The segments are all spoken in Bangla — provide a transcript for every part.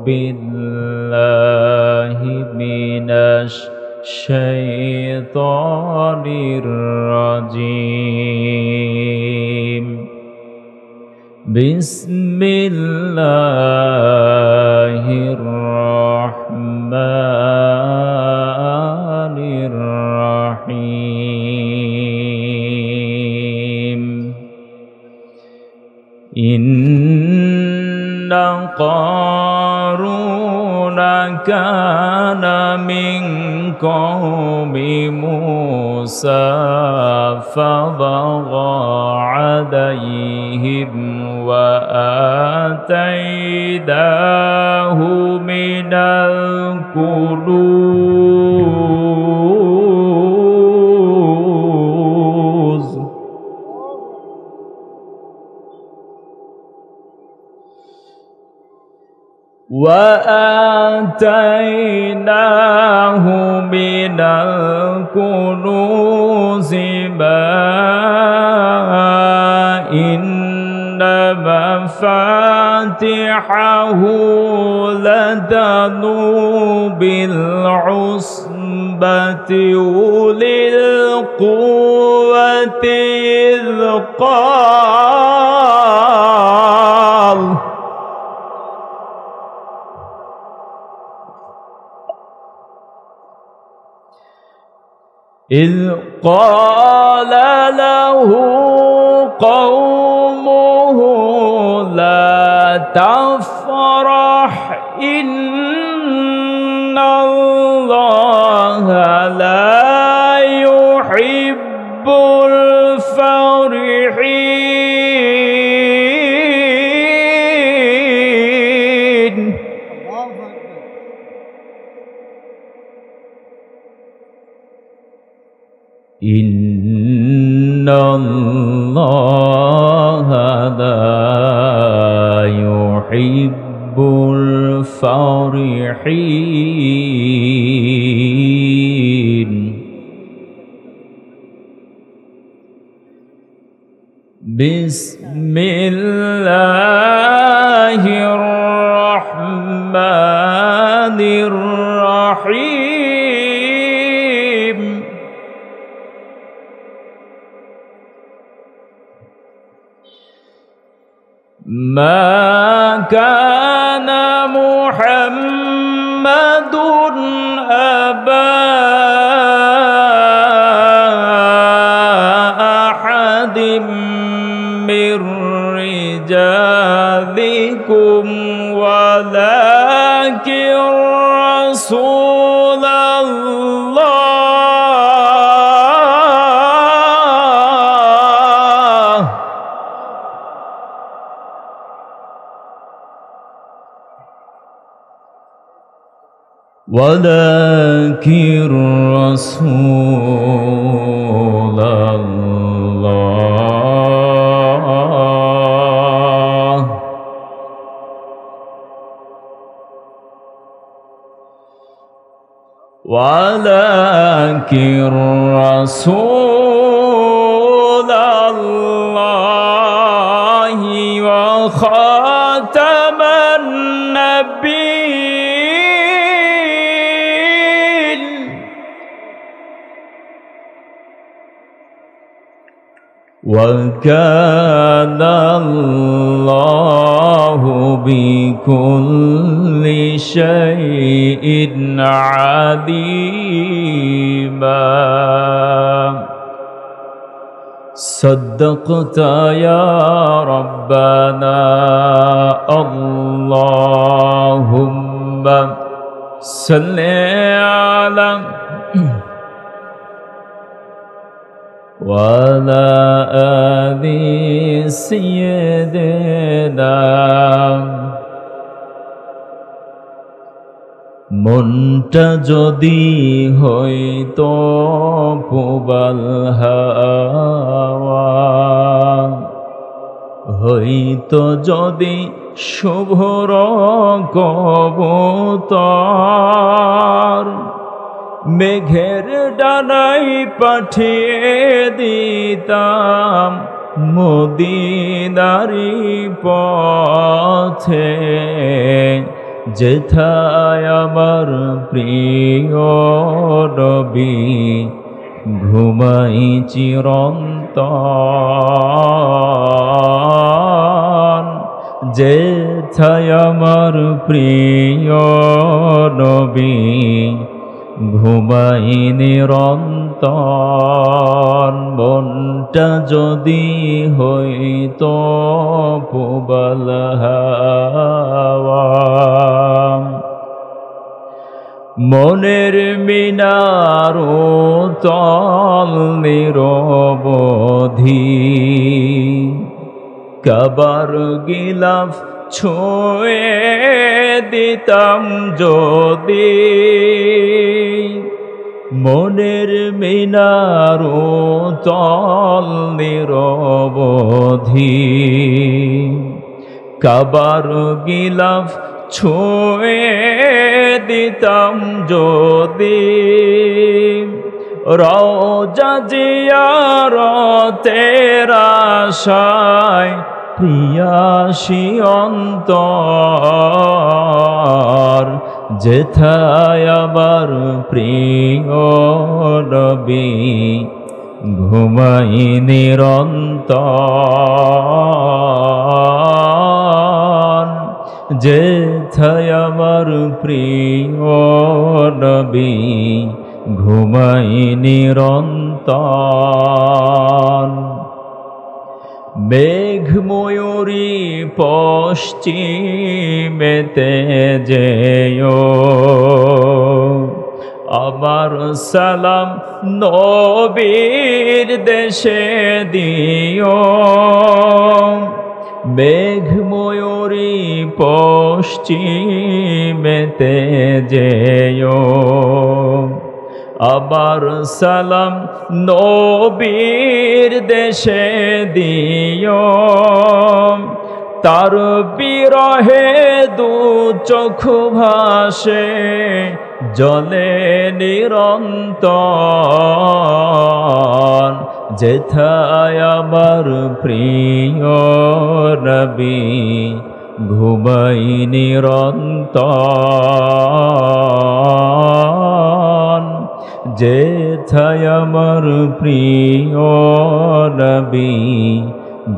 بالله من الشيطان الرجيم بسم الله الرحمن الرحيم إن قارون كان من قوم موسى فبغى عليهم وآتيناه من الكنوز ما إن مفاتحه لتنوء بالعصبة أولي القوة إذ قال له قومه لا تفرح إن الله لا يحب الفرحين إن الله لا يحب الفرحين بسم الله الرحمن الرحيم ما كان محمد أبا أحد من رجالكم ولكن رسول الله ولكن رسول الله ولكن رسول الله وخاتم النبيين وكان الله بكل شيء عليما صدقت يا ربنا اللهم صل على وعلى آل سيدنا মনটা যদি হইতো প্রবল হাওয়া হইতো যদি শুভ্র কবুতর মেঘের ডানায় পাঠিয়ে দিতাম মদিনারি পথে যেথায় আমার প্রিয় নবী ঘুমাই চিরন্তন। যেথায় আমার প্রিয় নবী ঘুমাই নিরন্তন। মনটা যদি হইতো পুবাল হাওয়া, মনের মিনার তল নিরবধি, কাবার গিলাফ ছুঁয়ে দিতাম যদি। মনের মিনার তল নিরবধি, কাবার গিলাফ ছুঁয়ে দিতাম যদি। রওজা জিয়ারতের আশায় প্রিয়াসী অন্তর, যেথায় আবার প্রিয় নবী ঘুমাই নিরন্তন। যেথায় আমার প্রিয় নবী ঘুমাই নিরন্তন। মেঘ ময়ূরী পশ্চিমেতে যেও, আমার সালাম নবীর দেশে দিও। মেঘ ময়ূরী পশ্চিমেতে যেও, আবার সালাম নবীর দেশে দিও। তার বিরহে দু চোখ ভাসে জলে নিরন্তন। যেথায় আমার প্রিয় নবী ঘুমাই নিরন্তন। যেথায় আমার প্রিয় নবী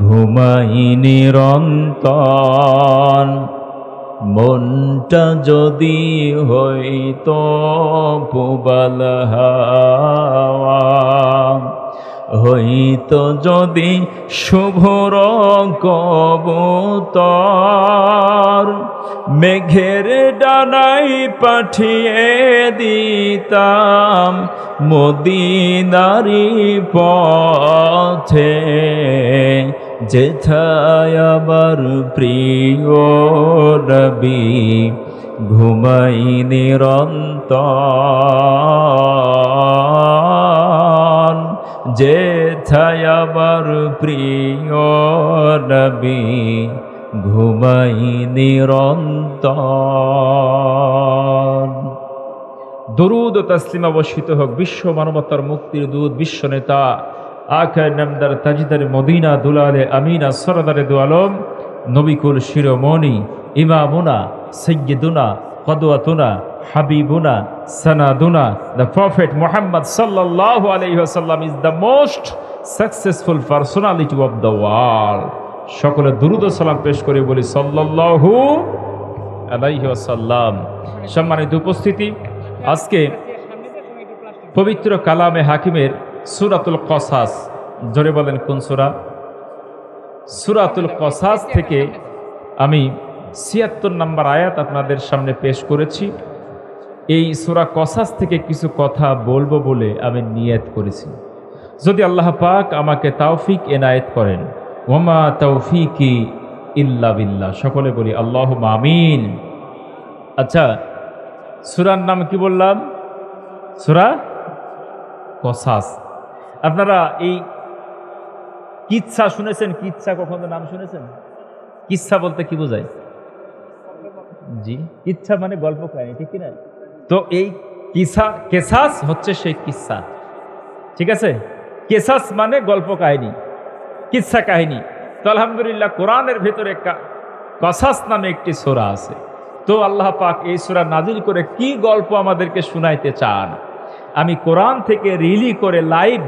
ঘুমাই নিরন্তন। মনটা যদি হইতো পুবাল হাওয়া, হইতো যদি শুভ্র কবুতর, মেঘের ডানাই পাঠিয়ে দিতাম মদিনারি পথে। যেথায় আবার প্রিয় নবী ঘুমাই নিরন্তন। যেথায় আবার প্রিয় নবী ঘুমাই নিরন্তন। দরুদ ও তাসলিম অবস্থিত হোক বিশ্ব মানবতার মুক্তির দূত, বিশ্ব নেতা আখায় নামদার তাজদার মদিনা দুলালে আমিনা সরদারে দু আলম, নবিকুল শিরোমণি ইমামুনা সৈয়দুনা কদওয়াতুনা হাবিবুনা সানাদুনা, the Prophet Muhammad sallallahu alayhi wasallam is the most successful personality of the world. সকলে দুরূদ ও সালাম পেশ করে বলি সাল্লাল্লাহু আলাইহি ওয়াসাল্লাম। সম্মানিত উপস্থিতি, আজকে পবিত্র কালামে হাকিমের সূরাতুল কসাস, জোরে বলেন কোন সূরা? সূরাতুল কসাস থেকে আমি ৭৬ নম্বর আয়াত আপনাদের সামনে পেশ করেছি। এই সূরা কসাস থেকে কিছু কথা বলবো বলে আমি নিয়ত করেছি। যদি আল্লাহ পাক আমাকে তৌফিক এনায়েত করেন, ওমা তৌফিকি ইল্লা বিল্লাহ, সকলে বলি আল্লাহুম্মা আমিন। আচ্ছা, সূরার নাম কি বললাম? সূরা কসাস। আপনারা এই কিচ্ছা শুনেছেন? কিচ্ছা কখনো নাম শুনেছেন? কিচ্ছা বলতে কি বোঝায়? জি, কিচ্ছা মানে গল্প কাহিনী, ঠিক কিনা? তো এই কেসাস হচ্ছে সেই কিচ্ছা, ঠিক আছে? কেসাস মানে গল্প কাহিনী, কিচ্ছা কাহিনী। তো আলহামদুলিল্লাহ কোরআনের ভেতরে কসাস নামে একটি সূরা আছে। তো আল্লাহ পাক এই সূরা নাজিল করে কি গল্প আমাদেরকে শুনাইতে চান, আমি কোরআন থেকে রিলি করে লাইভ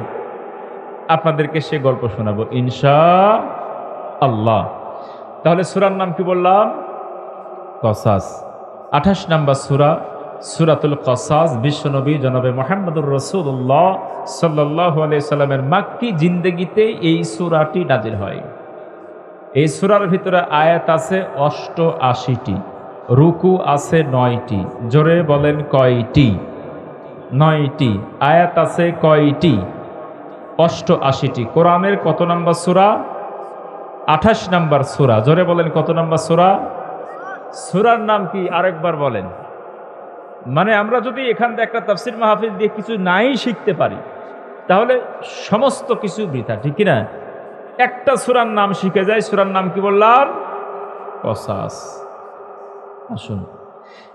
আপনাদেরকে সে গল্প শোনাবো ইনশাআল্লাহ। তাহলে সূরার নাম কি বললাম? কসাস। 28 নম্বর সূরা, সূরাতুল কসাস। বিশ্বনবী জনাবে মুহাম্মদুর রাসূলুল্লাহ সাল্লাল্লাহু আলাইহি সাল্লামের মাক্কি জিন্দেগিতে এই সূরাটি নাজিল হয়। এই সূরার ভিতরে আয়াত আছে 88টি, রুকু আছে 9টি। জোরে বলেন কয়টি? 9টি। আয়াত আছে কয়টি? 88টি। কোরআনের কত নম্বর সূরা? 28 নম্বর সূরা। জোরে বলেন কত নম্বর সূরা? সূরার নাম কি আরেকবার বলেন। মানে আমরা যদি এখান থেকে একটা তাফসীর মাহফিল দিয়ে কিছু নাই শিখতে পারি তাহলে সমস্ত কিছু বৃথা, ঠিক কিনা? একটা সূরার নাম শিখে যায়। সূরার নাম কি বললাম? কসাস। আসুন,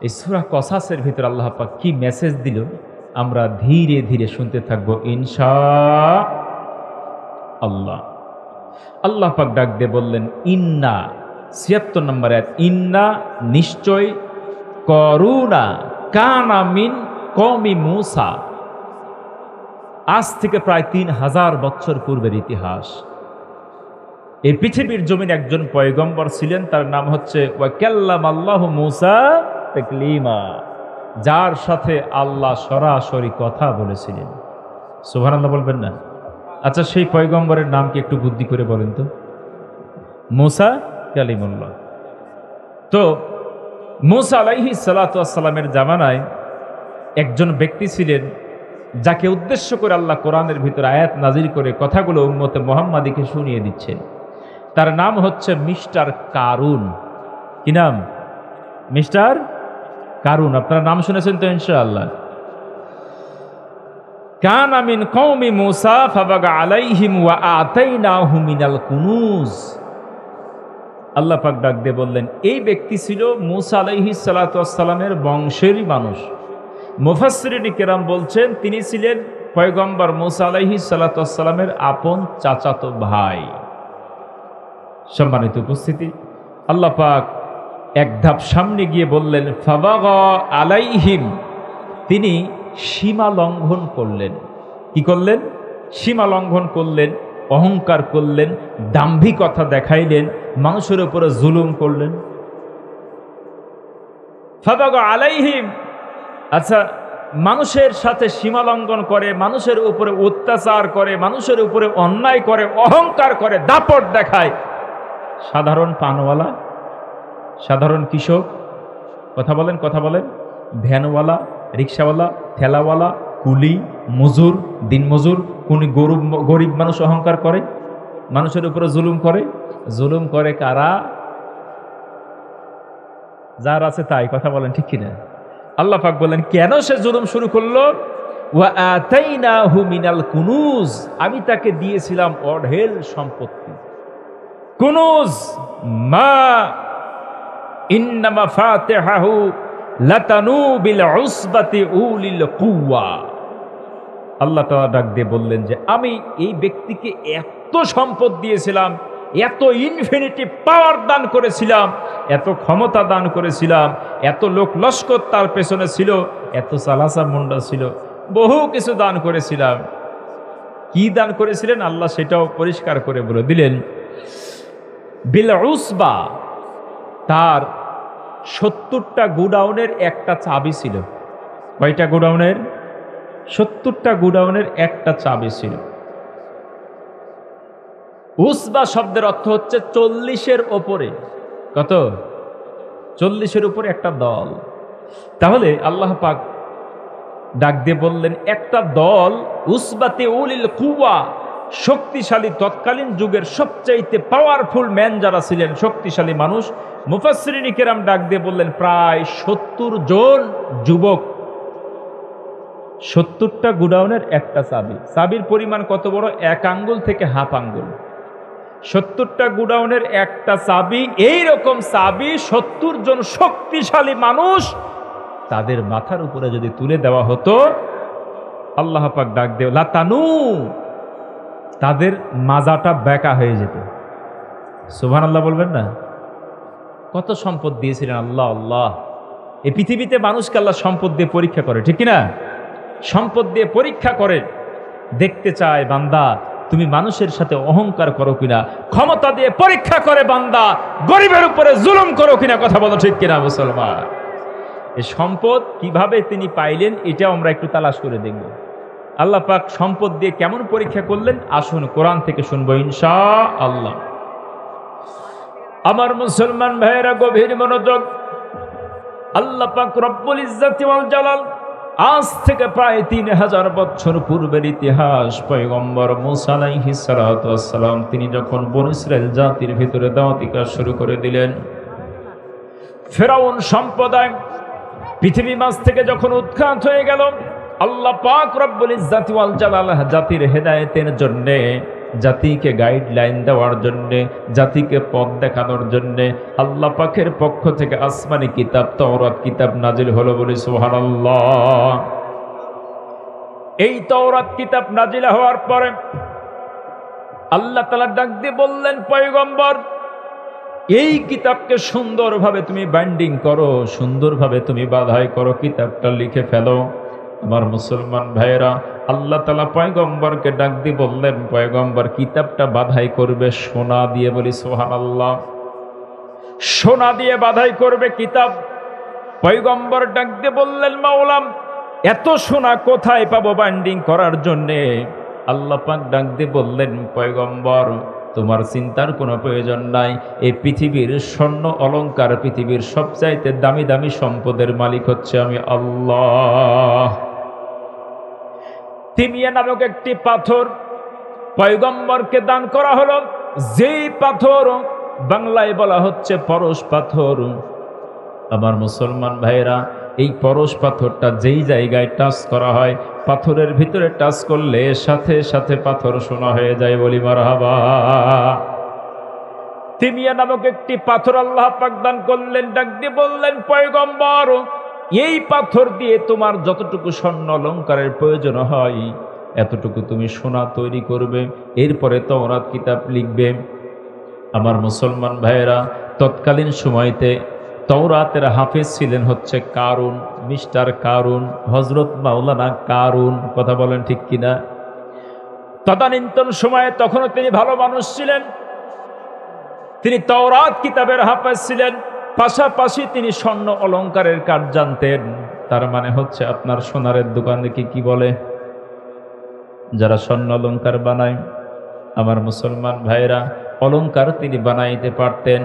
এই সূরা কসাসের ভিতর আল্লাহ পাক কি মেসেজ দিল আমরা ধীরে ধীরে শুনতে থাকবো ইনশাআল্লাহ। আল্লাহ পাক ডাক দিয়ে বললেন ইন্না, ৭৬ নম্বর আয়াত, ইন্না নিশ্চয়, করুনা কানা মিন কওমি মূসা, আজ থেকে প্রায় ৩,০০০ বছর পূর্বের ইতিহাস। এই পৃথিবীর জমিন একজন পয়গম্বর ছিলেন, তার নাম হচ্ছে ওয়া কাল্লামাল্লাহু মূসা তাকলিমা, যার সাথে আল্লাহ সরাসরি কথা বলেছিলেন। সুবহানাল্লাহ বলবেন না? আচ্ছা, সেই পয়গম্বরের নাম কি একটু বুদ্ধি করে বলেন তো? মূসা কালিমুল্লাহ। তো মূসা আলাইহিস সালাতু ওয়াস সালামের জামানায় একজন ব্যক্তি ছিলেন যাকে উদ্দেশ্য করে আল্লাহ কোরআনের ভিতরে আয়াত নাজিল করে কথাগুলো উম্মতে মুহাম্মাদীকে শুনিয়ে দিচ্ছেন। তার নাম হচ্ছে মিস্টার কারুন। কি নাম? মিস্টার কারুন। আপনারা নাম শুনেছেন তো ইনশাআল্লাহ। কানা মিন কওমি মূসা ফাবাগা আলাইহিম ওয়া আতাইনাহু মিনাল কুনুজ। আল্লাহ পাক ডাক দিয়ে বললেন এই ব্যক্তি ছিল মূসা আলাইহিস সালাতু ওয়াস সালামের বংশেরই মানুষ। মুফাসসিরিন কেরাম বলছেন তিনি ছিলেন পয়গম্বর মূসা আলাইহিস সালাতু ওয়াস সালামের আপন চাচাতো ভাই। সম্মানিত উপস্থিতি, আল্লাহ পাক এক ধাপ সামনে গিয়ে বললেন ফাবাগা আলাইহিম, তিনি সীমা লঙ্ঘন করলেন। কি করলেন? সীমা লঙ্ঘন করলেন, অহংকার করলেন, দাম্ভিকতা দেখাইলেন, মানুষের উপরে জুলুম করলেন। ফাবাগা আলাইহিম, আচ্ছা, মানুষের সাথে সীমা লঙ্ঘন করে, মানুষের উপরে অত্যাচার করে, মানুষের উপরে অন্যায় করে, অহংকার করে, দাপট দেখায়। সাধারণ পানওয়ালা, সাধারণ কৃষক, কথা বলেন কথা বলেন, ভ্যানওয়ালা, রিক্সাওয়ালা, ঠেলাওয়ালা, কুলি, মজুর, দিনমজুর, কোন গরিব মানুষ অহংকার করে, মানুষের উপরে জুলুম করে। জুলুম করে কারা? যার আছে তাই। কথা বলেন ঠিক কিনা? আল্লাহ পাক বলেন কেন সে জুলুম শুরু করলো? ওয়া আতাইনাহু মিনাল কুনুজ, আমি তাকে দিয়েছিলাম অঢেল সম্পত্তি। কুনুজ মা ইন্নামা ফাতিহাহু লাতানু বিল উসবাতি উলিল কুওয়া। আল্লাহ তাআলা ডাক দিয়ে বললেন যে আমি এই ব্যক্তিকে এত সম্পদ দিয়েছিলাম, এত ইনফিনিটি পাওয়ার দান করেছিলাম, এত ক্ষমতা দান করেছিলাম, এত লোক লস্কর তার পেছনে ছিল, এত সালাসা মুন্ডা ছিল, বহু কিছু দান করেছিলাম। কি দান করেছিলেন আল্লাহ সেটাও পরিষ্কার করে বলে দিলেন। বিল উসবা, তার 70টা গোডাউনের একটা চাবি ছিল। কয়টা গোডাউনের? 70টা গোডাউনের একটা চাবি ছিল। উসবা শব্দের অর্থ হচ্ছে 40-এর ওপরে। কত? 40-এর উপরে একটা দল। তাহলে আল্লাহ পাক ডাক দিয়ে বললেন একটা দল, উসবাতে উলিল কুওয়া, শক্তিশালী, তৎকালীন যুগের সবচাইতে পাওয়ারফুল ম্যান যারা ছিলেন, শক্তিশালী মানুষ। মুফাসসিরিন কেরাম ডাক দিয়ে বললেন প্রায় 70 জন যুবক। 70টা গোডাউনের একটা চাবি। চাবির পরিমাণ কত বড়? 1 আঙ্গুল থেকে হাফ আঙ্গুল। 70টা গোডাউনের একটা চাবি। এইরকম চাবি 70 জন শক্তিশালী মানুষ, তাদের মাথার উপরে যদি তুলে দেওয়া হতো, আল্লাহ পাক ডাক দেও লাতানু, তাদের মাজাটা বেঁকা হয়ে যেত। সুবহানাল্লাহ বলবেন না? কত সম্পদ দিয়েছিলেন আল্লাহ। আল্লাহ এই পৃথিবীতে মানুষকে আল্লাহ সম্পদ দিয়ে পরীক্ষা করে, ঠিক কিনা? সম্পদ দিয়ে পরীক্ষা করে, দেখতে চায় বান্দা তুমি মানুষের সাথে অহংকার করো কিনা। ক্ষমতা দিয়ে পরীক্ষা করে বান্দা গরিবের উপরে জুলুম করো কিনা। কথা বলো ঠিক কিনা মুসলমান? এই সম্পদ কিভাবে তিনি পাইলেন এটাও আমরা একটু তালাশ করে দেখব। আল্লাহ পাক সম্পদ দিয়ে কেমন পরীক্ষা করলেন আসুন কোরআন থেকে শুনবো ইনশাআল্লাহ। আমার মুসলমান ভাইয়েরা গভীর মনোযোগ। আল্লাহ পাক রব্বুল ইজ্জতি ওয়াল জালাল আজ থেকে প্রায় 3000 বছর পূর্বের ইতিহাস, পয়গম্বর মূসা আলাইহিস সালাতু ওয়াস সালাম তিনি যখন বনী ইসরাইল জাতির ভিতরে দাওয়াতি কাজ শুরু করে দিলেন, ফেরাউন সম্প্রদায় পৃথিবী মাঝ থেকে যখন উৎখাত হয়ে গেল, আল্লাহ পাক রব্বুল ইজ্জতি ওয়াল জালাল জাতির হেদায়েতের জন্য, জাতিকে গাইডলাইন দেওয়ার জন্য, জাতিকে পথ দেখানোর জন্য আল্লাহ পাকের পক্ষ থেকে আসমানি কিতাব তাওরাত কিতাব নাজিল হলো, বলি সুবহানাল্লাহ। এই তাওরাত কিতাব নাজিল হওয়ার পরে আল্লাহ তাআলা ডাক দিয়ে বললেন, পয়গম্বর এই কিতাবকে সুন্দরভাবে তুমি বাইন্ডিং করো, সুন্দরভাবে তুমি বাঁধাই করো, কিতাবটা লিখে ফেলো। আমার মুসলমান ভাইয়েরা, আল্লাহ তাআলা পয়গম্বরকে ডাক দিয়ে বললেন, পয়গম্বর কিতাবটা বাঁধাই করবে সোনা দিয়ে, বলি সুবহানাল্লাহ। সোনা দিয়ে বাঁধাই করবে কিতাব। পয়গম্বর ডাক দিয়ে বললেন, মাওলাম এত সোনা কোথায় পাবো বাইন্ডিং করার জন্যে? আল্লাহ পাক ডাক দিয়ে বললেন, পয়গম্বর তোমার চিন্তার কোনো প্রয়োজন নাই। এই পৃথিবীর স্বর্ণ অলংকার, পৃথিবীর সবচাইতে দামি দামি সম্পদের মালিক হচ্ছে আমি আল্লাহ। তিমিয়া নামক একটি পাথর পয়গম্বরকে দান করা হলো, যেই পাথর বাংলায় বলা হচ্ছে পরশ পাথর। আমার মুসলমান ভাইয়েরা, এই পরশ পাথরটা যেই জায়গায় টাচ করা হয়, পাথরের ভিতরে টাচ করলে সাথে সাথে পাথর সোনা হয়ে যায়, বলি মারহাবা। তিমিয়া নামক একটি পাথর আল্লাহ পাক দান করলেন, ডাক দিয়ে বললেন, পয়গম্বর এই পাথর দিয়ে তোমার যতটুকু স্বর্ণ অলংকারের প্রয়োজন হয় এতটুকু তুমি সোনা তৈরি করবে, এরপরে তাওরাত কিতাব লিখবে। আমার মুসলমান ভাইয়েরা, তৎকালীন সময়তে তাওরাতের হাফেজ ছিলেন হচ্ছে কারুন, মিস্টার কারুন, হযরত মাওলানা কারুন। কথা বলেন ঠিক কিনা? তদানীন্তন সময়ে তখনও তিনি ভালো মানুষ ছিলেন, তিনি তাওরাত কিতাবের হাফেজ ছিলেন, পাশাপাশি তিনি স্বর্ণ অলংকারের কাজ জানতেন। তার মানে হচ্ছে আপনার সোনারের দোকান দেখি কি বলে, যারা স্বর্ণ অলংকার বানায়, আমার মুসলমান ভাইরা অলংকার তিনি বানাইতে পারতেন।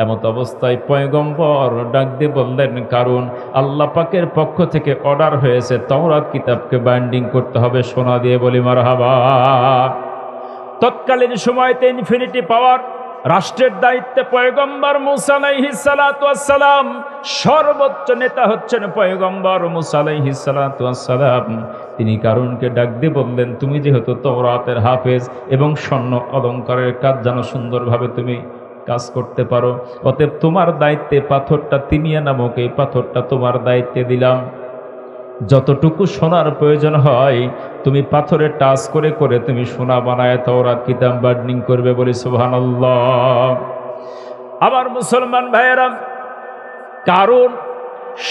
এমত অবস্থায় পয়গম্বর ডাক দিয়ে বললেন, কারণ আল্লাহ পাকের পক্ষ থেকে অর্ডার হয়েছে তাওরাত কিতাবকে বাইন্ডিং করতে হবে সোনা দিয়ে, বলি মারহাবা। তৎকালীন সময়তে ইনফিনিটি পাওয়ার রাষ্ট্রের দায়িত্বে পয়গম্বর মূসা আলাইহিস সালাতু ওয়াস সালাম, সর্বোচ্চ নেতা হচ্ছেন পয়গম্বর মূসা আলাইহিস সালাতু ওয়াস সালাম। তিনি কারুনকে ডাক দিয়ে বললেন, তুমি যেহেতু তাওরাতের হাফেজ এবং স্বর্ণ অলংকারের কাজ জানো, সুন্দরভাবে তুমি কাজ করতে পারো, অতএব তোমার দায়িত্বে পাথরটা, তিমিয়া নামক এই পাথরটা তোমার দায়িত্বে দিলাম। যতটুকু সোনার প্রয়োজন হয় তুমি পাথরে টাচ করে করে তুমি সোনা বানায় তাওরাত কিতাব বাইন্ডিং করবে, বলি সুবহানাল্লাহ। আমার মুসলমান ভাইয়েরা, কারণ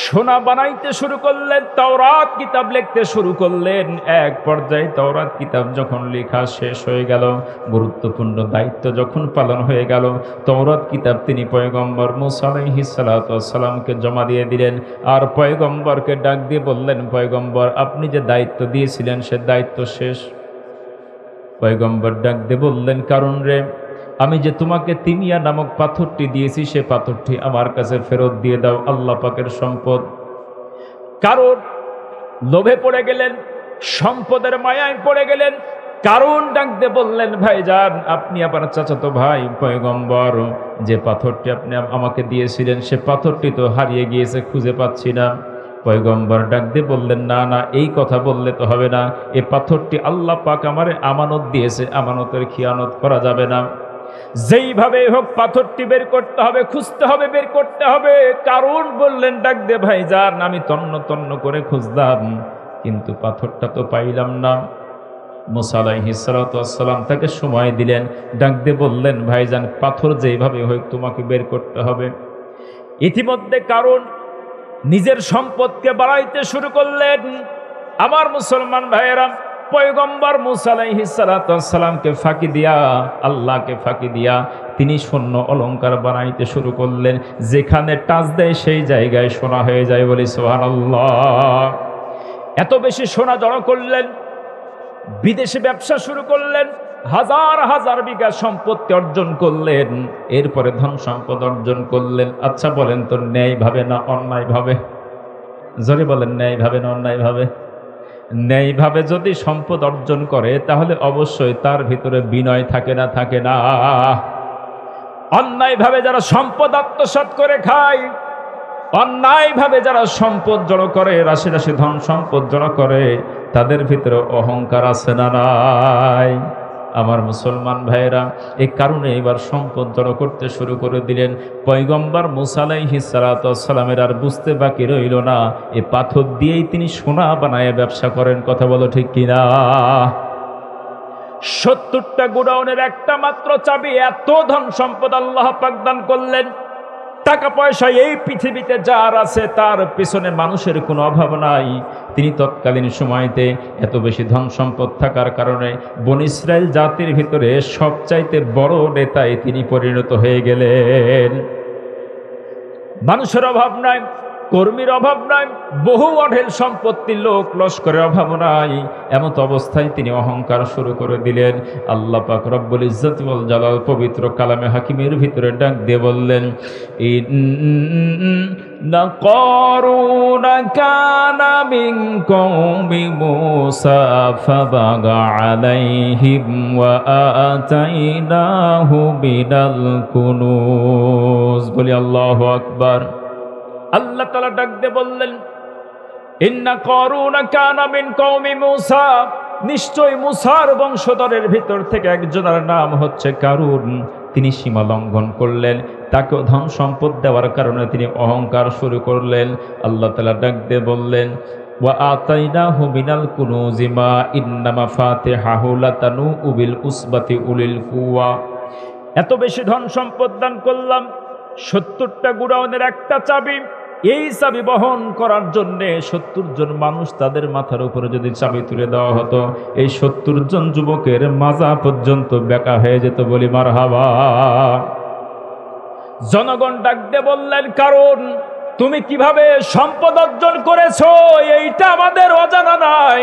সোনা বানাইতে শুরু করলেন, তাওরাত কিতাব লিখতে শুরু করলেন। এক পর্যায়ে তাওরাত কিতাব যখন লেখা শেষ হয়ে গেল, গুরুত্বপূর্ণ দায়িত্ব যখন পালন হয়ে গেল, তাওরাত কিতাব তিনি পয়গম্বর মূসা আলাইহিস সালাতু ওয়াস সালামকে জমা দিয়ে দিলেন। আর পয়গম্বরকে ডাক দিয়ে বললেন, পয়গম্বর আপনি যে দায়িত্ব দিয়েছিলেন সে দায়িত্ব শেষ। পয়গম্বর ডাক দিয়ে বললেন, কারণ রে, আমি যে তোমাকে তিমিয়া নামক পাথরটি দিয়েছি সে পাথরটি আমার কাছে ফেরত দিয়ে দাও, আল্লাহ পাকের সম্পদ। কারণ লোভে পড়ে গেলেন, সম্পদের মায়ায় পড়ে গেলেন। কারণ ডাক দিয়ে বললেন, ভাইজান আপনি আবার চাচাতো ভাই পয়গম্বর, যে পাথরটি আপনি আমাকে দিয়েছিলেন সে পাথরটি তো হারিয়ে গিয়েছে, খুঁজে পাচ্ছি না। পয়গম্বর ডাক দিয়ে বললেন, না না, এই কথা বললে তো হবে না, এ পাথরটি আল্লাহ পাক আমারে আমানত দিয়েছে, আমানতের খিয়ানত করা যাবে না। যেইভাবে হোক পাথরটি বের করতে হবে, খুঁজতে হবে, বের করতে হবে। কারণ বললেন, ডাক দে ভাইজান আমি তন্ন তন্ন করে খুঁজলাম কিন্তু পাথরটা তো পাইলাম না। মূসা আলাইহিস সালাতু ওয়াস সালাম তাকে সময় দিলেন, ডাক দিয়ে বললেন, ভাইজান পাথর যেইভাবে হোক তোমাকে বের করতে হবে। ইতিমধ্যে কারণ নিজের সম্পদকে বাড়াইতে শুরু করলেন। আমার মুসলমান ভাইয়েরা, পয়গম্বর মূসা আলাইহিস সালাতু ওয়াস সালামকে ফাঁকি দিয়া, আল্লাহকে ফাঁকি দিয়া তিনি স্বর্ণ অলংকার বানাইতে শুরু করলেন। যেখানে টাচ দেয় সেই জায়গায় সোনা হয়ে যায়, বলি সুবহানাল্লাহ। এত বেশি সোনা জড়ো করলেন, বিদেশে ব্যবসা শুরু করলেন, হাজার হাজার বিঘা সম্পত্তি অর্জন করলেন, এরপরে ধন সম্পদ অর্জন করলেন। আচ্ছা বলেন তো, ন্যায় ভাবে না অন্যায় ভাবে? জোরে বলেন, ন্যায় ভাবে না অন্যায় ভাবে? ন্যায় ভাবে যদি সম্পদ অর্জন করে তাহলে অবশ্যই তার ভিতরে বিনয় থাকে না? থাকে না? অন্যায় ভাবে যারা সম্পদ আত্মসাৎ করে খায়, অন্যায় ভাবে যারা সম্পদ জড়ো করে, রাশি রাশি ধন সম্পদ জড়ো করে, তাদের ভিতরে অহংকার আছে না নাই? আমার মুসলমান ভাইয়েরা, এই কারণে এবার সম্পদ জড়ো করতে শুরু করে দিলেন। পয়গম্বর মূসা আলাইহিস সালাতু ওয়াস সালামের আর বুঝতে বাকি রইল না, এই পাথর দিয়েই তিনি সোনা বানায় ব্যবসা করেন। কথা বলো ঠিক কিনা? 70টা গোডাউনের একটা মাত্র চাবি, এত ধন সম্পদ আল্লাহ পাক দান করলেন। টাকা পয়সা এই পৃথিবীতে যার আছে তার পেছনে মানুষের কোনো অভাব নাই। তিনি তৎকালীন সময়তে এত বেশি ধন সম্পদ থাকার কারণে বনী ইসরাইল জাতির ভিতরে সবচাইতে বড় নেতায় তিনি পরিণত হয়ে গেলেন। মানুষের অভাব নাই, কর্মীর অভাব নাই, বহু অঢেল সম্পত্তির লোক লস্করের অভাব নাই। এমত অবস্থায় তিনি অহংকার শুরু করে দিলেন। আল্লাহ পাক রব্বুল ইজ্জত ওয়াল জালাল পবিত্র কালামে হাকিমের ভিতরে ডাক দিয়ে বললেন, ইন্না কারুন কানা মিন কওমি মূসা ফাবাগা আলাইহিম ওয়া আতাইনাহু বিনাল কুনুজ। বলি আল্লাহু আকবার। আল্লাহ তাআলা ডাক দিয়ে বললেন, ইন্না কারুন কানা মিন কওমি মূসা, নিশ্চয় মূসার বংশধরের ভিতর থেকে একজনের নাম হচ্ছে কারুন। তিনি সীমা লঙ্ঘন করলেন, তাকে ধন সম্পদ দেওয়ার কারণে তিনি অহংকার শুরু করলেন। আল্লাহ তাআলা ডাক দিয়ে বললেন, ওয়া আতাইনাহু মিনাল কুনুজি মা ইন্না মাফাতিহাহু লাতানু বিল উসবাতি উলিল কুওয়া। এত বেশি ধন সম্পদ দান করলাম, 70টা গোডাউনের একটা চাবি। এই চাবি বহন করার জন্য 70 জন মানুষ তাদের মাথার উপরে যদি চাবি তুলে দেওয়া হতো, এই 70 জন যুবকের মাজা পর্যন্ত বেকা হয়ে যেত। বলি মারহাবা। জনগণ ডাক দিয়ে বললেন, কারণ তুমি কিভাবে সম্পদ অর্জন করেছো এইটা আমাদের অজানা নাই।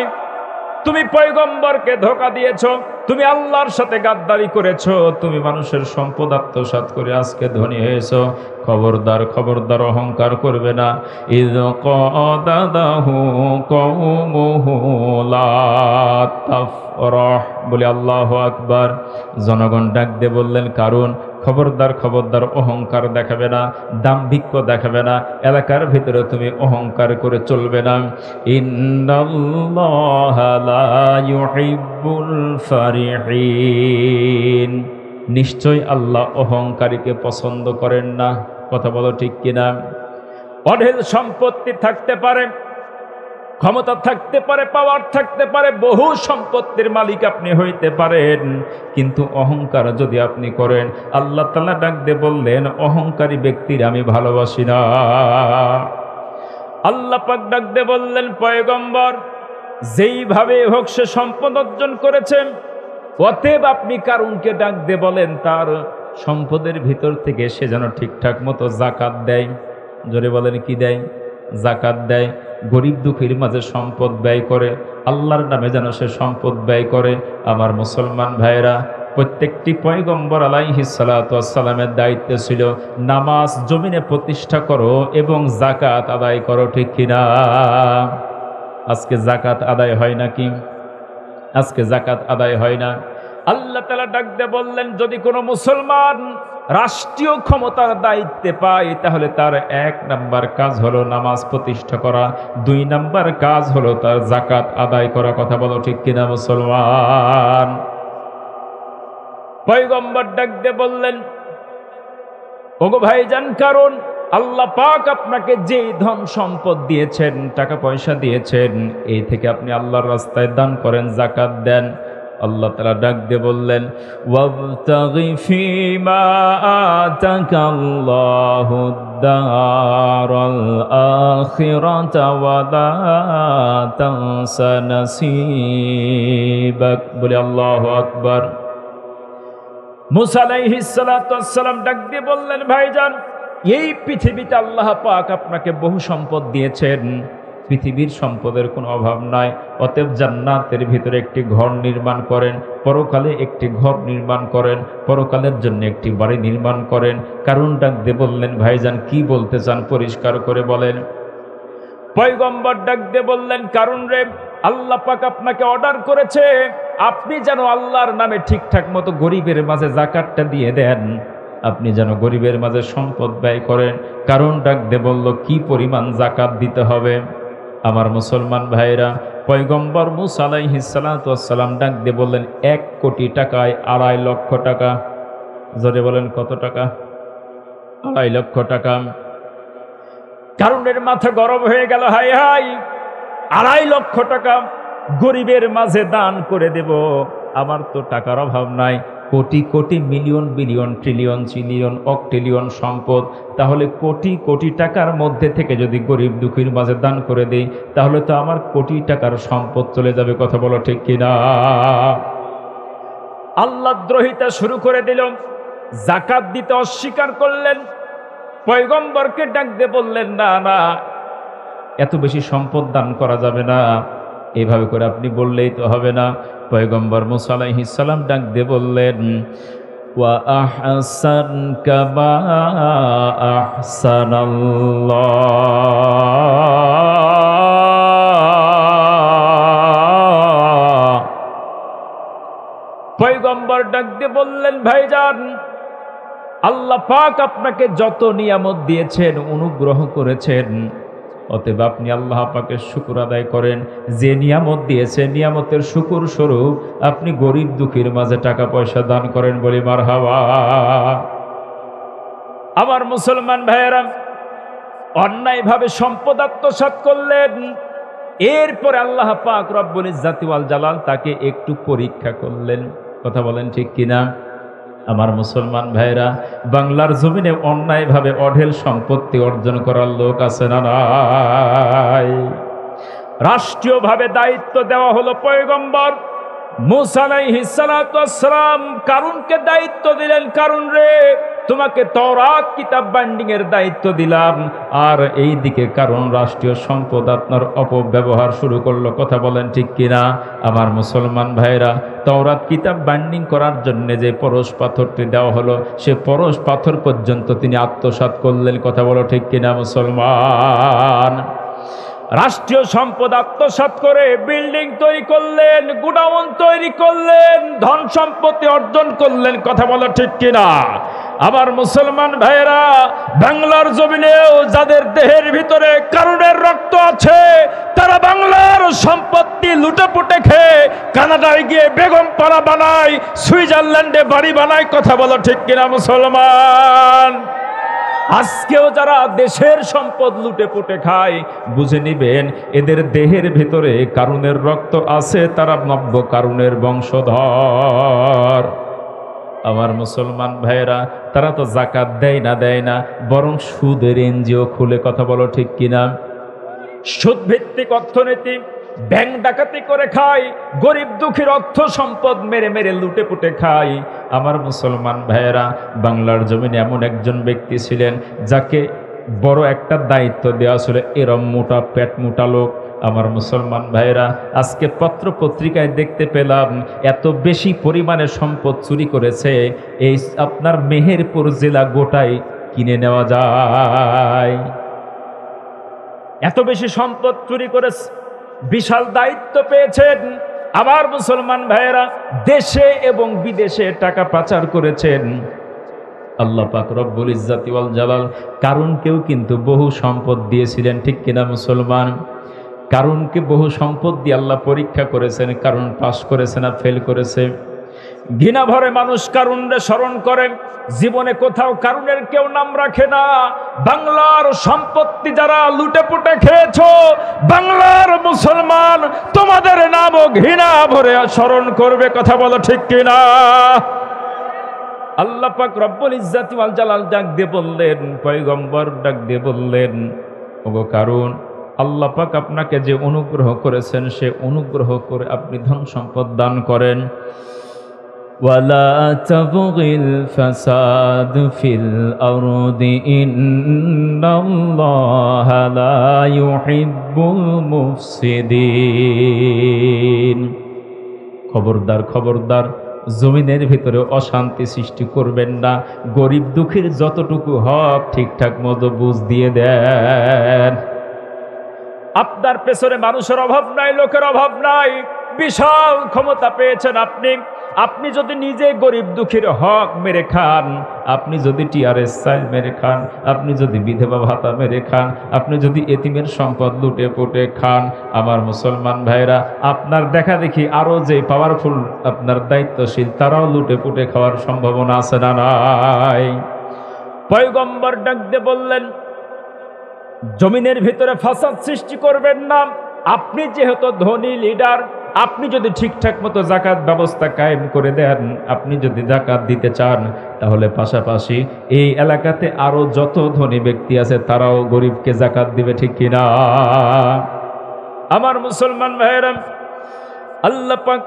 তুমি পয়গম্বরকে ধোঁকা দিয়েছো, তুমি আল্লাহর সাথে গাদ্দারি করেছো, তুমি মানুষের সম্পদ আত্মসাৎ করে আজকে ধনী হয়েছো। খবরদার, খবরদার, অহংকার করবে না। ইয কাদাদাহু কওমুহু লা তাফরাহ। বলে আল্লাহু আকবার। জনগণ ডাক দিয়ে বললেন, কারণ খবরদার, খবরদার, অহংকার দেখাবে না, দাম্ভিক্য দেখাবে না, এলাকার ভিতরে তুমি অহংকার করে চলবে না। ইন্নাল্লাহা লা ইউহিব্বুল ফারিহিন। নিশ্চয় আল্লাহ অহংকারীকে পছন্দ করেন না। কথা বলো ঠিক কিনা? অঢেল সম্পত্তি থাকতে পারে, ক্ষমতা থাকতে পারে, পাওয়ার থাকতে পারে, বহু সম্পত্তির মালিক আপনি হইতে পারেন, কিন্তু অহংকার যদি আপনি করেন, আল্লাহ তাআলা ডাক দিয়ে বললেন, অহংকারী ব্যক্তির আমি ভালোবাসি না। আল্লাহ পাক ডাক দিয়ে বললেন, পয়গম্বর যেইভাবে হোক সে সম্পদ অর্জন করেছেন, অতএব আপনি কারুনকে ডাক দিয়ে বলেন তার সম্পদের ভিতর থেকে সে যেন ঠিকঠাক মতো যাকাত দেয়। জোরে বলেন, কি দেয়? যাকাত দেয়। গরিব দুঃখীর মাঝে সম্পদ ব্যয় করে, আল্লাহর নামে যেন সে সম্পদ ব্যয় করে। আমার মুসলমান ভাইয়েরা, প্রত্যেকটি পয়গম্বর আলাইহিস সালাতু ওয়াস সালামের দায়িত্ব ছিল নামাজ জমিনে প্রতিষ্ঠা করো এবং যাকাত আদায় করো। ঠিক কিনা? আজকে যাকাত আদায় হয় নাকি? আজকে যাকাত আদায় হয় না। আল্লাহ তাআলা ডাক দিয়ে বললেন, যদি কোনো মুসলমান রাষ্ট্রীয় ক্ষমতার দায়িত্বে পায় তাহলে তার 1 নাম্বার কাজ হলো নামাজ প্রতিষ্ঠা করা, 2 নাম্বার কাজ হলো তার যাকাত আদায় করা। কথা বলো ঠিক কিনা মুসলমান? পয়গম্বর ডাক দিয়ে বললেন, ওগো ভাইজান, কারণ আল্লাহ পাক আপনাকে যে ধন সম্পদ দিয়েছেন, টাকা পয়সা দিয়েছেন, এই থেকে আপনি আল্লাহর রাস্তায় দান করেন, যাকাত দেন। আল্লাহ তাআলা ডাক দিয়ে বললেন, ওয়াবতাগি ফীমা আতাকাল্লাহুদ দারাল আখিরাতা ওয়া লা তানসা নাসিবাক। বলে আল্লাহু আকবার। মুসা আলাইহিস সালাতু ওয়াস সালাম ডাক দিয়ে বললেন, ভাইজান, এই পৃথিবীতে আল্লাহ পাক আপনাকে বহু সম্পদ দিয়েছেন, পৃথিবীর সম্পদের কোনো অভাব নাই, অতএব জান্নাতের ভিতরে একটি ঘর নির্মাণ করেন, পরকালে একটি ঘর নির্মাণ করেন, পরকালের জন্য একটি বাড়ি নির্মাণ করেন। কারণ ডাক দিয়ে বললেন, ভাইজান কি বলতে চান পরিষ্কার করে বলেন। পয়গম্বর ডাক দিয়ে বললেন, কারণ রে, আল্লাহ পাক আপনাকে অর্ডার করেছে আপনি যেন আল্লাহর নামে ঠিকঠাক মতো গরিবের মাঝে যাকাতটা দিয়ে দেন, আপনি যেন গরিবের মাঝে সম্পদ ব্যয় করেন। কারণ ডাক দিয়ে বলল, কি পরিমাণ যাকাত দিতে হবে? আমার মুসলমান ভাইরা, পয়গম্বর মুসা আলাইহিস সালাতু ওয়াস সালাম ডাক দিয়ে বললেন, 1 কোটি টাকায় 2.5 লক্ষ টাকা। জোরে বলেন, কত টাকা? 2.5 লক্ষ টাকা। কারণের মাথা গরম হয়ে গেল, হাই হাই, 2.5 লক্ষ টাকা গরিবের মাঝে দান করে দেব? আমার তো টাকার অভাব নাই, crore crore million billion trillion চিলিয়ন অক্টিলিয়ন সম্পদ, তাহলে কোটি কোটি টাকার মধ্যে থেকে যদি গরিব দুঃখীর মাঝে দান করে দেই, তাহলে তো আমার কোটি টাকার সম্পদ চলে যাবে। কথা বলো ঠিক কিনা? আল্লাহ দ্রোহিতা শুরু করে দিল, যাকাত দিতে অস্বীকার করলেন। পয়গম্বরকে ডাক দিয়ে বললেন, না না, এত বেশি সম্পদ দান করা যাবে না, এইভাবে করে আপনি বললেই তো হবে না। পয়গম্বর মুসা আলাইহিস সালাম ডাক দিয়ে বললেন, ওয়া আহসান কামা আহসানাল্লাহ। পয়গম্বর ডাক দিয়ে বললেন, ভাইজান, আল্লাহ পাক আপনাকে যত নিয়ামত দিয়েছেন, অনুগ্রহ করেছেন, অতএব আপনি আল্লাহ পাকের শুকর আদায় করেন। যে নিয়ামত দিয়েছে, নিয়ামতের শুকর স্বরূপ আপনি গরিব দুঃখীর মাঝে টাকা পয়সা দান করেন। বলি মারহাবা। আমার মুসলমান ভাইয়েরা, অন্যায়ভাবে সম্পদ আত্মসাৎ করলেন, এরপরে আল্লাহ পাক রব্বুল ইজ্জাতি ওয়াল জালাল তাকে একটু পরীক্ষা করলেন। কথা বলেন ঠিক কিনা? আমার মুসলমান ভাইরা, বাংলার জমিনে অন্যায়ভাবে অঢেল সম্পত্তি অর্জন করার লোক আছে না নাই? রাষ্ট্রীয়ভাবে দায়িত্ব দেওয়া হলো পয়গম্বর মুসা আলাইহিস সালাতু ওয়াস সালাম কারুনকে দায়িত্ব দিলেন, কারুন রে, তোমাকে তওরাত কিতাব বাইন্ডিং এর দায়িত্ব দিলাম। আর এই দিকে কারণ রাষ্ট্রীয় সম্পদ আপনার অপব্যবহার শুরু করলো। কথা বলেন ঠিক কিনা? আমার মুসলমান ভাইরা, তওরাত কিতাব বাইন্ডিং করার জন্য যে পরশ পাথরটি দেওয়া হলো, সে পরশ পাথর পর্যন্ত তিনি আত্মসাৎ করলেন। কথা বলো ঠিক কিনা মুসলমান? রাষ্ট্রীয় সম্পদ আত্মসাৎ করে বিল্ডিং তৈরি করলেন, গোডাউন তৈরি করলেন, ধন সম্পত্তি অর্জন করলেন। কথা বলো ঠিক কিনা? আমার মুসলমান ভাইয়েরা, বাংলার জমিনেও যাদের দেহের ভিতরে কারুনের রক্ত আছে, তারা বাংলার সম্পত্তি লুটেপুটে খেয়ে কানাডায় গিয়ে বেগম পাড়া বানায়, সুইজারল্যান্ডে বাড়ি বানায়। কথা বলো ঠিক কিনা মুসলমান? আজকেও যারা দেশের সম্পদ লুটে পুটে খায়, বুঝে নিবেন এদের দেহের ভিতরে কারুনের রক্ত আছে, তারা নব্য কারুনের বংশধর। আমার মুসলমান ভাইয়েরা, তারা তো যাকাত দেয় না, বরং সুদের এনজিও খুলে। কথা বলো ঠিক কিনা? সুদ ভিত্তিক অর্থনীতি, ব্যাংক ডাকাতি করে খায়, গরিব দুঃখীর অর্থ সম্পদ মেরে মেরে লুটে পুটে খায়। আমার মুসলমান ভাইয়েরা, বাংলার জমিনে এমন একজন ব্যক্তি ছিলেন যাকে বড় একটা দায়িত্ব দেওয়া ছিল, এরম মোটা পেট মোটা লোক। আমার মুসলমান ভাইয়েরা, আজকে পত্র পত্রিকায় দেখতে পেলাম এত বেশি পরিমাণে সম্পদ চুরি করেছে, এই আপনার মেহেরপুর জেলা গোটাই কিনে নেওয়া যায়। এত বেশি সম্পদ চুরি করেছে, বিশাল দায়িত্ব পেয়েছেন। আমার মুসলমান ভাইয়েরা, দেশে এবং বিদেশে টাকা পাচার করেছেন। আল্লাহ পাক রব্বুল ইজ্জাতি ওয়াল জালাল কারুনকেও কিন্তু বহু সম্পদ দিয়েছিলেন। ঠিক কিনা মুসলমান? কারুনকে বহু সম্পদ দিয়ে আল্লাহ পরীক্ষা করেছেন। কারুন পাস করেছে না ফেল করেছে? ঘৃণা ভরে মানুষ কারুনরে স্মরণ করে, জীবনে কোথাও কারুনের কেউ নাম রাখে না। বাংলার সম্পত্তি যারা লুটে পুটে খেয়েছো, বাংলার মুসলমান তোমাদের নামও ঘৃণা ভরে স্মরণ করবে। কথা বলো ঠিক কিনা? আল্লাহ পাক রব্বুল ইজ্জাতি ওয়াল জালাল ডাক দিয়ে বললেন, পয়গম্বর ডাক দিয়ে বললেন, ওগো কারুন, আল্লাহ পাক আপনাকে যে অনুগ্রহ করেছেন সে অনুগ্রহ করে আপনি ধন সম্পদ দান করেন। ওয়ালা তাবগিল ফাসাদ ফিল আরদি ইন্নাল্লাহা লা ইউহিব্বুল মুফসিদিন। খবরদার খবরদার, জমিনের ভিতরে অশান্তি সৃষ্টি করবেন না। গরিব দুঃখীর যতটুকু হক ঠিকঠাক মতো বুঝ দিয়ে দেন। আপনার পেছনে মানুষের অভাব নাই, লোকের অভাব নাই, বিশাল ক্ষমতা পেয়েছেন আপনি। আপনি যদি নিজে গরিব দুঃখীর হক মেরে খান, আপনি যদি টিআরএস চাইল মেরে খান, আপনি যদি বিধবা ভাতা মেরে খান, আপনি যদি এতিমের সম্পদ লুটে পুটে খান, আমার মুসলমান ভাইরা, আপনার দেখা দেখি আরো যে পাওয়ারফুল আপনার দায়িত্বশীল তারাও লুটে পুটে খাওয়ার সম্ভাবনা আছে না নাই? পয়গম্বর ডাক দিয়ে বললেন, জমিনের ভিতরে ফাসাদ সৃষ্টি করবেন না। আপনি যেহেতু ধনী লিডার, আপনি যদি ঠিকঠাক মতো জাকাত ব্যবস্থা কায়েম করে দেন, আপনি যদি জাকাত দিতে চান, তাহলে পাশাপাশি এই এলাকাতে আরো যত ধনী ব্যক্তি আছে তারাও গরিবকে জাকাত দিবে, ঠিক কিনা? আমার মুসলমান ভাইয়েরা, আল্লাহ পাক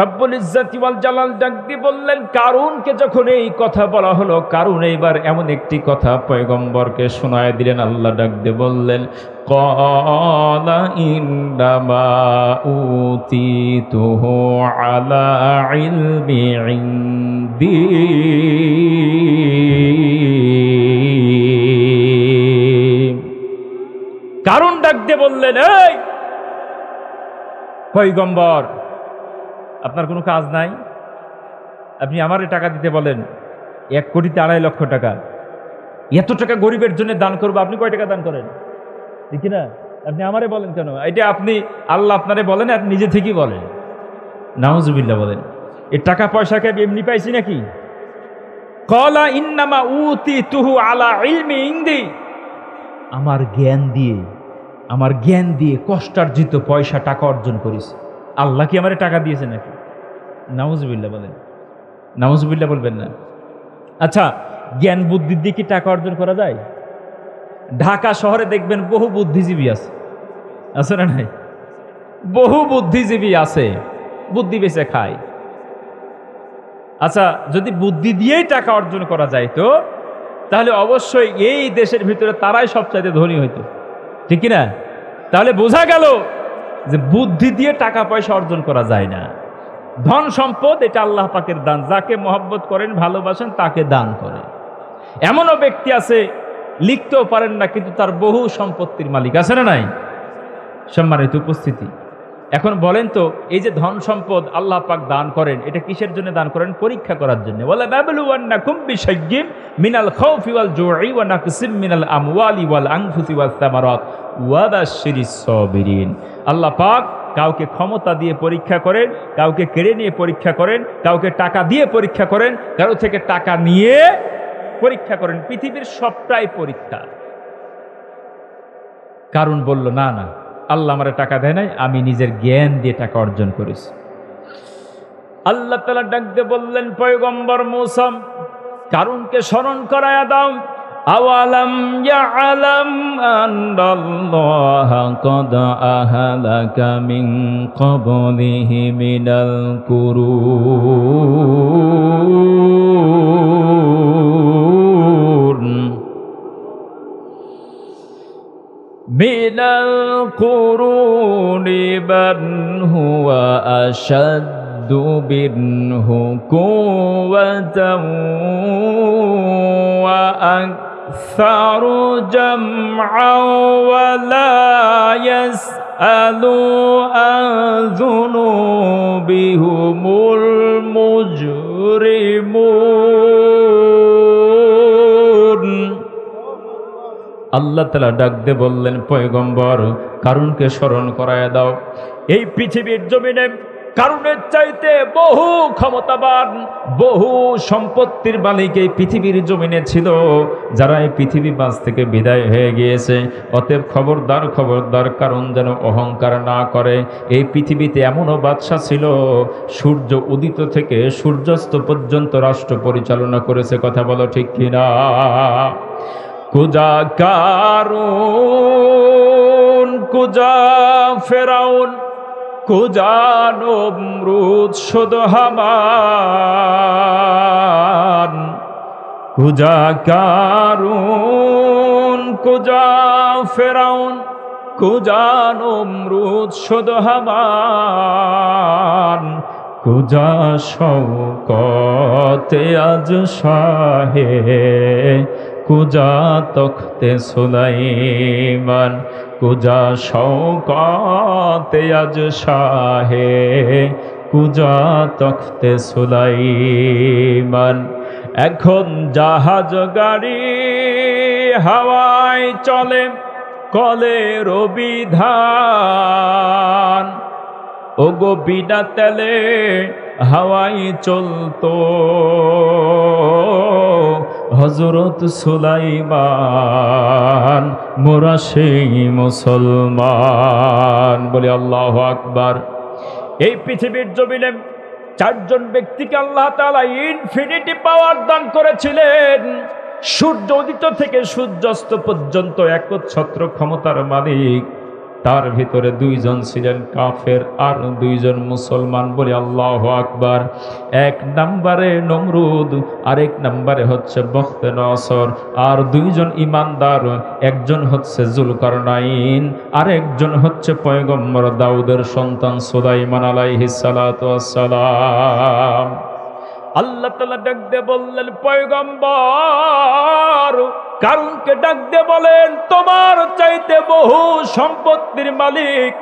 রব্বুল ইজ্জাতি ওয়াল জালাল ডাক দিয়ে বললেন, কারুনকে যখন এই কথা বলা হলো, কারুন এইবার এমন একটি কথা পয়গম্বরকে শোনায় দিলেন। আল্লাহ ডাক দিয়ে বললেন, ক্বালা ইন্নামা উতিতুহু আলা ইলমি ইনদি। কারুন ডাক দিয়ে বললেন, এই পয়গম্বর, আপনার কোনো কাজ নাই? আপনি আমারে টাকা দিতে বলেন 1,02,00,000 টাকা, এত টাকা গরিবের জন্য দান করবো, আপনি কয় টাকা দান করেন? ঠিক না? আপনি আমারে বলেন কেন? এটা আপনি আল্লাহ আপনারে বলেন আর নিজে থেকেই বলেন। নাউজুবিল্লাহ বলেন। এই টাকা পয়সাকে এমনি পাইছি নাকি? ক্বালা ইন্নামা উতিতুহু আলা ইলমি ইনদি। আমার জ্ঞান দিয়ে কষ্টার্জিত পয়সা টাকা অর্জন করেছি। আল্লাহ কি আমারে টাকা দিয়েছে নাকি? নাউজুবিল্লাহ বলেন। নাউজুবিল্লাহ বলবেন না। আচ্ছা, জ্ঞান বুদ্ধি দিয়ে কি টাকা অর্জন করা যায়? ঢাকা শহরে দেখবেন বহু বুদ্ধিজীবী আছে না নাই? বহু বুদ্ধিজীবী আছে, বুদ্ধি বেচে খায়। আচ্ছা, যদি বুদ্ধি দিয়েই টাকা অর্জন করা যায় তো তাহলে অবশ্যই এই দেশের ভিতরে তারাই সবচাইতে ধনী হইতো, ঠিক কিনা? তাহলে বোঝা গেল যে বুদ্ধি দিয়ে টাকা পয়সা অর্জন করা যায় না। ধন সম্পদ এটা আল্লাহ পাকের দান, যাকে মহব্বত করেন ভালোবাসেন তাকে দান করে। এমনও ব্যক্তি আছে লিখতেও পারেন না কিন্তু তার বহু সম্পত্তির মালিক, আছে না নাই? সম্মানিত উপস্থিতি, এখন বলেন তো, এই যে ধন সম্পদ আল্লাহ পাক দান করেন, এটা কিসের জন্য দান করেন? পরীক্ষা করার জন্য। ওয়ালা নাবলুওয়ান্নাকুম বিশাইয়্যিন মিনাল খাউফি ওয়াল জুই ওয়া নাকসিম মিনাল আমওয়ালি ওয়াল আনফুসি ওয়াস সামারাত ওয়া বাশশিরিস সাবিরিন। আল্লাহ পাক কাউকে ক্ষমতা দিয়ে পরীক্ষা করেন, কাউকে কেড়ে নিয়ে পরীক্ষা করেন, কাউকে টাকা দিয়ে পরীক্ষা করেন, কারো থেকে টাকা নিয়ে পরীক্ষা করেন। পৃথিবীর সবটাই পরীক্ষা। কারণ বলল, না না, আল্লাহ আমারে টাকা দেয় নাই, আমি নিজের জ্ঞান দিয়ে টাকা অর্জন করেছি। আল্লাহ তাআলা ডাক দিয়ে বললেন, পয়গম্বর মূসা, কারুনকে স্মরণ করায়া দাও। আওয়ালাম ইয়ালাম আন্নাল্লাহা ক্বাদ আহলাকা মিন ক্বাবলিহি মিনাল কুরুন মিনাল কুরুনি মান হুয়া আশাদ্দু মিনহু কুওয়াতান ওয়া আকসারু জামআন ওয়া লা ইয়াসআলু আন যুনুবিহিমুল মুজরিমুন। আল্লাহ তাআলা ডাক দিয়ে বললেন, পয়গম্বর, কারুনকে স্মরণ করায় দাও। এই পৃথিবীর জমিনে কারণের চাইতে বহু ক্ষমতাবান, বহু সম্পত্তির মালিক এই পৃথিবীর জমিনে ছিল, যারা এই পৃথিবী মাঝ থেকে বিদায় হয়ে গিয়েছে। অতএব খবরদার খবরদার, কারণ যেন অহংকার না করে। এই পৃথিবীতে এমনও বাদশা ছিল, সূর্য উদিত থেকে সূর্যাস্ত পর্যন্ত রাষ্ট্র পরিচালনা করেছে। কথা বলো ঠিক কিনা? কুজা কারুন, কুজা ফেরাউন, কুজা নমরুদ, শুধু হামান। কুজা কারুন, কুজা ফেরাউন, কুজা নমরুদ, শুধু হামান। কুজা শওকতে আজ শাহে, কুজা তখতে সুলাইমান। কুজা শওকতে আজ শাহে, কুজা তখতে সুলাইমান। এখন জাহাজ গাড়ি হাওয়ায় চলে, কলের বিধান। ওগো বিনা তেলে হাওয়াই চলতো হযরত সুলাইমান, মোরা সেই মুসলমান। বলি আল্লাহু আকবার। এই পৃথিবীর জমিনে চারজন ব্যক্তিকে আল্লাহ তাআলা ইনফিনিটি পাওয়ার দান করেছিলেন। সূর্য উদিত থেকে সূর্যাস্ত পর্যন্ত একচ্ছত্র ক্ষমতার মালিক। তার ভিতরে দুইজন ছিলেন কাফের আর দুইজন মুসলমান। বলি আল্লাহু আকবার। এক নম্বরে নমরুদ, আরেক নম্বরে হচ্ছে বখতে নসর। আর দুইজন ইমানদার, একজন হচ্ছে জুলকারনাইন, আরেকজন হচ্ছে পয়গম্বর দাউদের সন্তান সুলাইমান আলাইহিস সালাতু ওয়াস সালাম। আল্লাহ তাআলা ডাক দিয়ে বললেন, পয়গম্বর কারুনকে ডাক দিয়ে বলেন, তোমার চাইতে বহু সম্পত্তির মালিক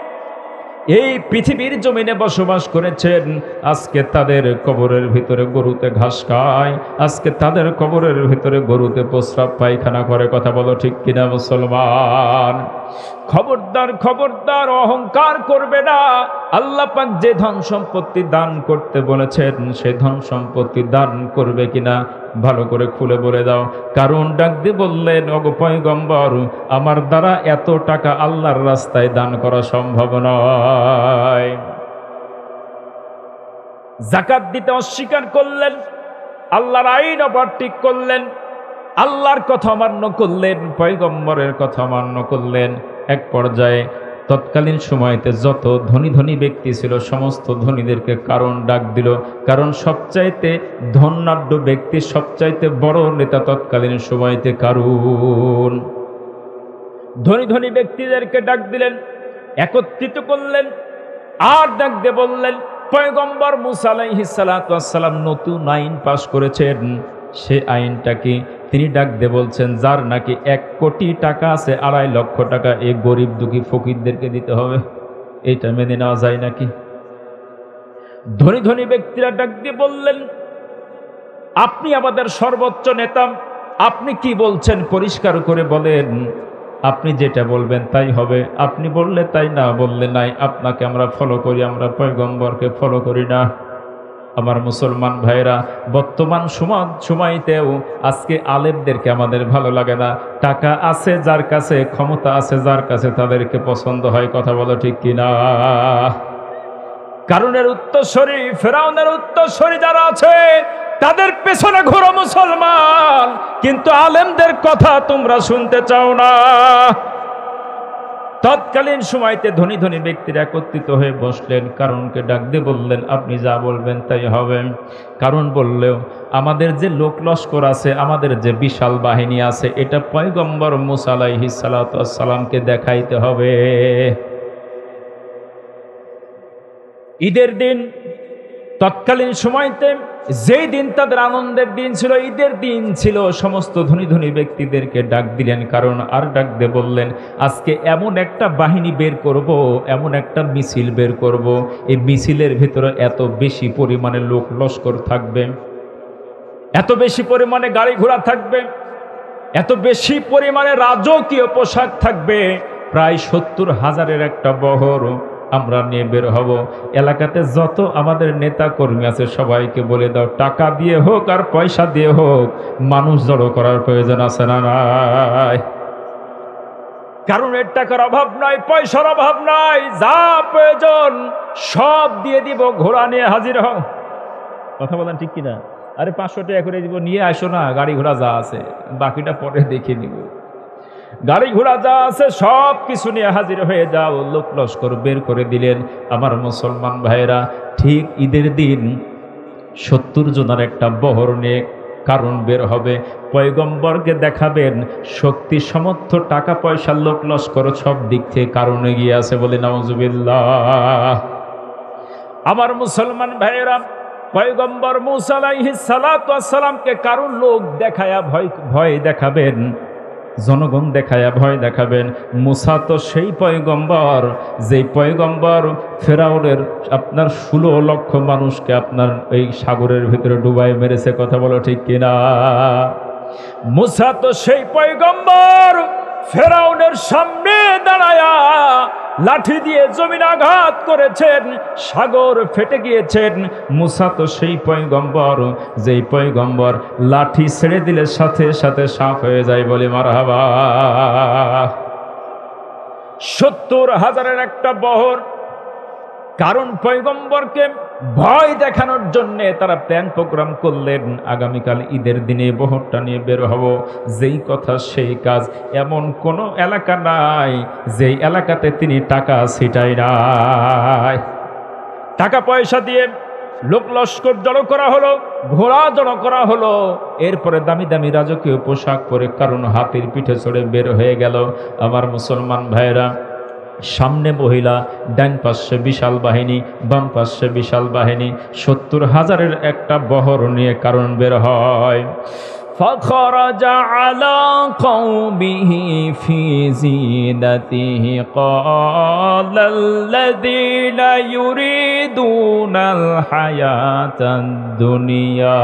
এই পৃথিবীর জমিনে বসবাস করেছেন। আজকে তাদের কবরের ভিতরে গরুতে ঘাস খায়, আজকে তাদের কবরের ভিতরে গরুতে প্রস্রাব পায়খানা করে। কথা বলো ঠিক কিনা মুসলমান? খবরদার খবরদার, অহংকার করবে না। আল্লাহ পাক যে ধন সম্পত্তি দান করতে বলেছেন, সে ধন সম্পত্তি দান করবে কিনা ভালো করে খুলে বলে দাও। কারণ ডাক দিয়ে বললেন, ওগো পয়গম্বর, আমার দ্বারা এত টাকা আল্লাহর রাস্তায় দান করা সম্ভব নয়। যাকাত দিতে অস্বীকার করলেন, আল্লাহর আইন ওভারটেক করলেন, আল্লাহর কথা অমান্য করলেন, পয়গম্বরের কথা অমান্য করলেন। এক পর্যায়ে তৎকালীন সময়তে যত ধনী ধনী ব্যক্তি ছিল, সমস্ত ধনীদেরকে কারণ ডাক দিল। কারণ সবচাইতে ধনাঢ্য ব্যক্তি, সবচাইতে বড় নেতা তৎকালীন সময়তে কারুন। ধনী ধনী ব্যক্তিদেরকে ডাক দিলেন, একত্রিত করলেন, আর ডাক দিয়ে বললেন, পয়গম্বর মুসা আলাইহিস সালাতু ওয়াস সালাম নতুন আইন পাশ করেছেন। সে আইনটা কি? তিনি ডাক দিয়ে বলছেন, যার নাকি 1 কোটি টাকা আছে, 2.5 লক্ষ টাকা এই গরিব দুঃখী ফকিরদেরকে দিতে হবে। এইটা মেনে নেওয়া যায় নাকি? ধনী ধনী ব্যক্তিরা ডাক দিয়ে বললেন, আপনি আমাদের সর্বোচ্চ নেতা, আপনি কি বলছেন পরিষ্কার করে বলেন। আপনি যেটা বলবেন তাই হবে, আপনি বললে তাই, না বললে নাই। আপনাকে আমরা ফলো করি, আমরা পয়গম্বরকে ফলো করি না। আমার মুসলমান ভাইরা, বর্তমান সময়তেও আজকে আলেমদেরকে আমাদের ভালো লাগে না। টাকা আছে যার কাছে, ক্ষমতা আছে যার কাছে, তাদেরকে পছন্দ হয়। কথা বলো ঠিক কিনা? কারুনের উত্তরসূরি, ফেরাউনের উত্তরসূরি যারা আছে, তাদের পেছনে ঘোরো মুসলমান, কিন্তু আলেমদের কথা তোমরা শুনতে চাও না। তৎকালীন সময়তে ধনী ধনী ব্যক্তিরা একত্রিত হয়ে বসলেন, কারণকে ডাক দিয়ে বললেন, আপনি যা বলবেন তাই হবে। কারণ বললেও, আমাদের যে লোক লস্কর আছে, আমাদের যে বিশাল বাহিনী আছে, এটা পয়গম্বর মুসা আলাইহিস সালাতু ওয়াস সালামকে দেখাইতে হবে। ঈদের দিন, তৎকালীন সময়তে যেই দিন তাদের আনন্দের দিন ছিল, ঈদের দিন ছিল, সমস্ত ধনী ধনী ব্যক্তিদেরকে ডাক দিলেন কারণ, আর ডাক দিয়ে বললেন, আজকে এমন একটা বাহিনী বের করব, এমন একটা মিছিল বের করব, এই মিছিলের ভিতরে এত বেশি পরিমাণে লোক লস্কর থাকবে, এত বেশি পরিমাণে গাড়ি ঘোড়া থাকবে, এত বেশি পরিমাণে রাজকীয় পোশাক থাকবে, প্রায় 70,000-এর একটা বহর আমরা নিয়ে বের হব। এলাকাতে যত আমাদের নেতা কর্মী আছে সবাইকে বলে দাও, টাকা দিয়ে হোক আর পয়সা দিয়ে হোক মানুষ জড়ো করার প্রয়োজন আছে না নাই? কারণ এর টাকার অভাব নাই, পয়সার অভাব নাই, যা প্রয়োজন সব দিয়ে দিব, ঘোড়া নিয়ে হাজির হও। কথা বলেন ঠিক কিনা? আরে 500 টাকা করে দিব, নিয়ে আসো না, গাড়ি ঘোড়া যা আছে বাকিটা পরে দেখে নিব। গাড়ি ঘোড়া যা আছে সব কিছু নিয়ে হাজির হয়ে যাও। লোক লস্কর বের করে দিলেন। আমার মুসলমান ভাইরা, ঠিক ঈদের দিন 70 জনের একটা বহর নিয়ে কারণ বের হবে, পয়গম্বরকে দেখাবেন শক্তি সামর্থ্য টাকা পয়সা লোক লস্কর সব দিক থেকে কারণে গিয়ে আছে, বলে নাউজুবিল্লাহ। আমার মুসলমান ভাইয়েরা, পয়গম্বর মূসা আলাইহিস সালাতু ওয়াস সালামকে কারণ লোক দেখায়া ভয় দেখাবেন, জনগণ দেখায়া ভয় দেখাবেন। মূসা তো সেই পয়গম্বর, যেই পয়গম্বর ফেরাউনের আপনার 16 লক্ষ মানুষকে আপনার এই সাগরের ভিতরে ডুবাই মেরেছে। কথা বলো ঠিক কিনা? মূসা তো সেই পয়গম্বর, ফেরাউনের সামনে দাঁড়ায়া লাঠি দিয়ে জমিন আঘাত করেছেন, সাগর ফেটে গিয়েছেন। মূসা তো সেই পয়গম্বর, যেই পয়গম্বর লাঠি ছেড়ে দিলে সাথে সাথে সাফ হয়ে যায়, বলে মারহাবা। 70,000-এর একটা বহর, কারণ পয়গম্বরকে ভয় দেখানোর জন্য তারা প্ল্যান প্রোগ্রাম করলেন, আগামীকাল ঈদের দিনে বহরটা নিয়ে বের হব। যেই কথা সেই কাজ। এমন কোনো এলাকা নাই যেই এলাকাতে তিনি টাকা ছিটাই নাই। টাকা পয়সা দিয়ে লোক লস্কর জড়ো করা হলো, ঘোড়া জড়ো করা হলো, এরপরে দামি দামি রাজকীয় পোশাক পরে কারণ হাতির পিঠে চড়ে বের হয়ে গেল। আমার মুসলমান ভাইরা, সামনে মহিলা, ডান পাশে বিশাল বাহিনী, বাম পাশে বিশাল বাহিনী, 70,000-এর একটা বহর নিয়ে কারণ বের হয়। فخرج على قومه في زينته قال الذين يريدون الحياة الدنيا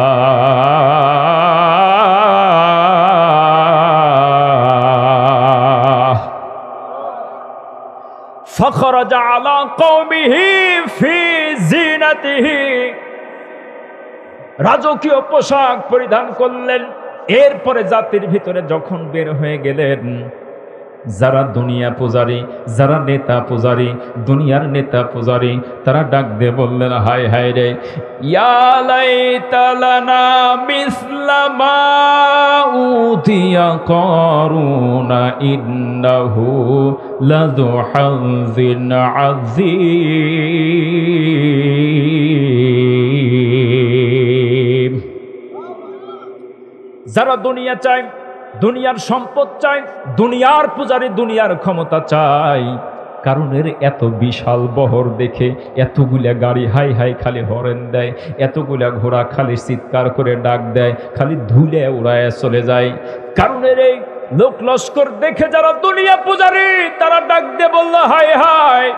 فخرج على قومه في زينته, রাজকীয় পোশাক পরিধান করলেন। এরপরে জাতির ভিতরে যখন বের হয়ে গেলেন, যারা দুনিয়া পূজারী, যারা নেতা পূজারী, দুনিয়ার নেতা পূজারী, তারা ডাক দিয়ে বললেন, হায় হায় রে, ইয়া লাইতা লানা মিসলা মা উতিয়া কারুনা ইন্নাহু লাযু হাযিন আযীম। যারা দুনিয়া চায়, দুনিয়ার সম্পদ চায়, দুনিয়ার পূজারী, দুনিয়ার ক্ষমতা চায়, কারণের এত বিশাল বহর দেখে এতগুলা গাড়ি হাই হাই খালি হরেন দেয়, এতগুলা ঘোড়া খালি চিৎকার করে ডাক দেয়, খালি ধুলে উড়ায় চলে যায়। কারণের এই লোক লস্কর দেখে যারা দুনিয়া পূজারী, তারা ডাক দিয়ে বলল, হায় হায়,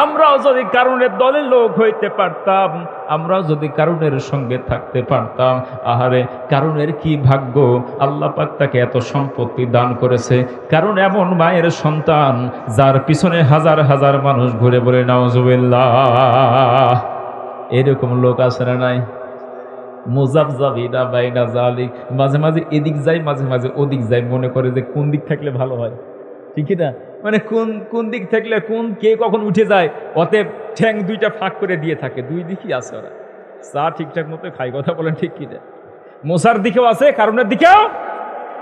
আমরাও যদি কারণের দলে লোক হইতে পারতাম, আমরাও যদি কারণের সঙ্গে থাকতে পারতাম। আহারে, কারণের কি ভাগ্য, আল্লাহ পাক তাকে এত সম্পত্তি দান করেছে। কারণ এমন মায়ের সন্তান, যার পিছনে হাজার হাজার মানুষ ঘুরে বলে নাউজুবিল্লাহ। এরকম লোক আছে না নাই? মুজাবজাবিনা বাইনা যালিক, মাঝে মাঝে এদিক যায়, মাঝে মাঝে ওদিক যায়, মনে করে যে কোন দিক থাকলে ভালো হয়, ঠিক না? মানে কোন দিক থাকলে কে কখন উঠে যায়, অতএব ঠ্যাং দুইটা ফাঁক করে দিয়ে থাকে, দুই দিকই আছে ওরা। চা ঠিকঠাক মতো খাই, কথা বলেন ঠিক কিনা? মুসার দিকেও আছে, কারণের দিকেও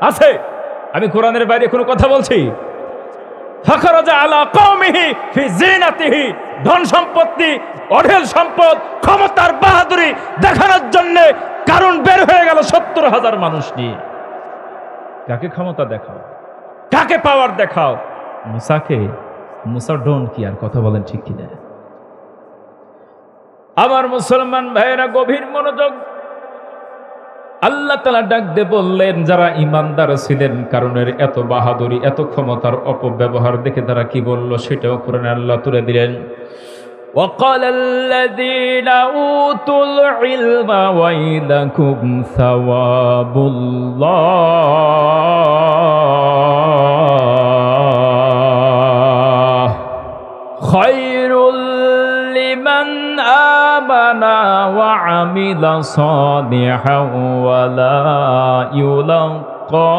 আছে। আমি কোরআনের বাইরে কোনো কথা বলছি? ফাখরাজা আলা কওমিহি ফি জিনাতিহি, ধন সম্পত্তি, অঢেল সম্পদ, ক্ষমতার বাহাদুরি দেখানোর জন্য কারণ বের হয়ে গেল 70,000 মানুষ নিয়ে। কাকে ক্ষমতা দেখাও, কাকে পাওয়ার দেখাও? মুসাকে। মুসা ডোন কি আর, কথা বলেন ঠিক কিনা? আমার মুসলমান ভাইয়েরা, গভীর মনোযোগ। আল্লাহ তাআলা ডাক দিয়ে বললেন, যারা ইমানদার ছিলেন, কারণের এত বাহাদুরি, এত ক্ষমতার অপব্যবহার দেখে তারা কি বলল সেটাও কোরআনে আল্লাহ তুলে দিলেন। وقال الذين أوتوا العلم ويلكم ثواب الله خير عمل صالحا ولا يلقاها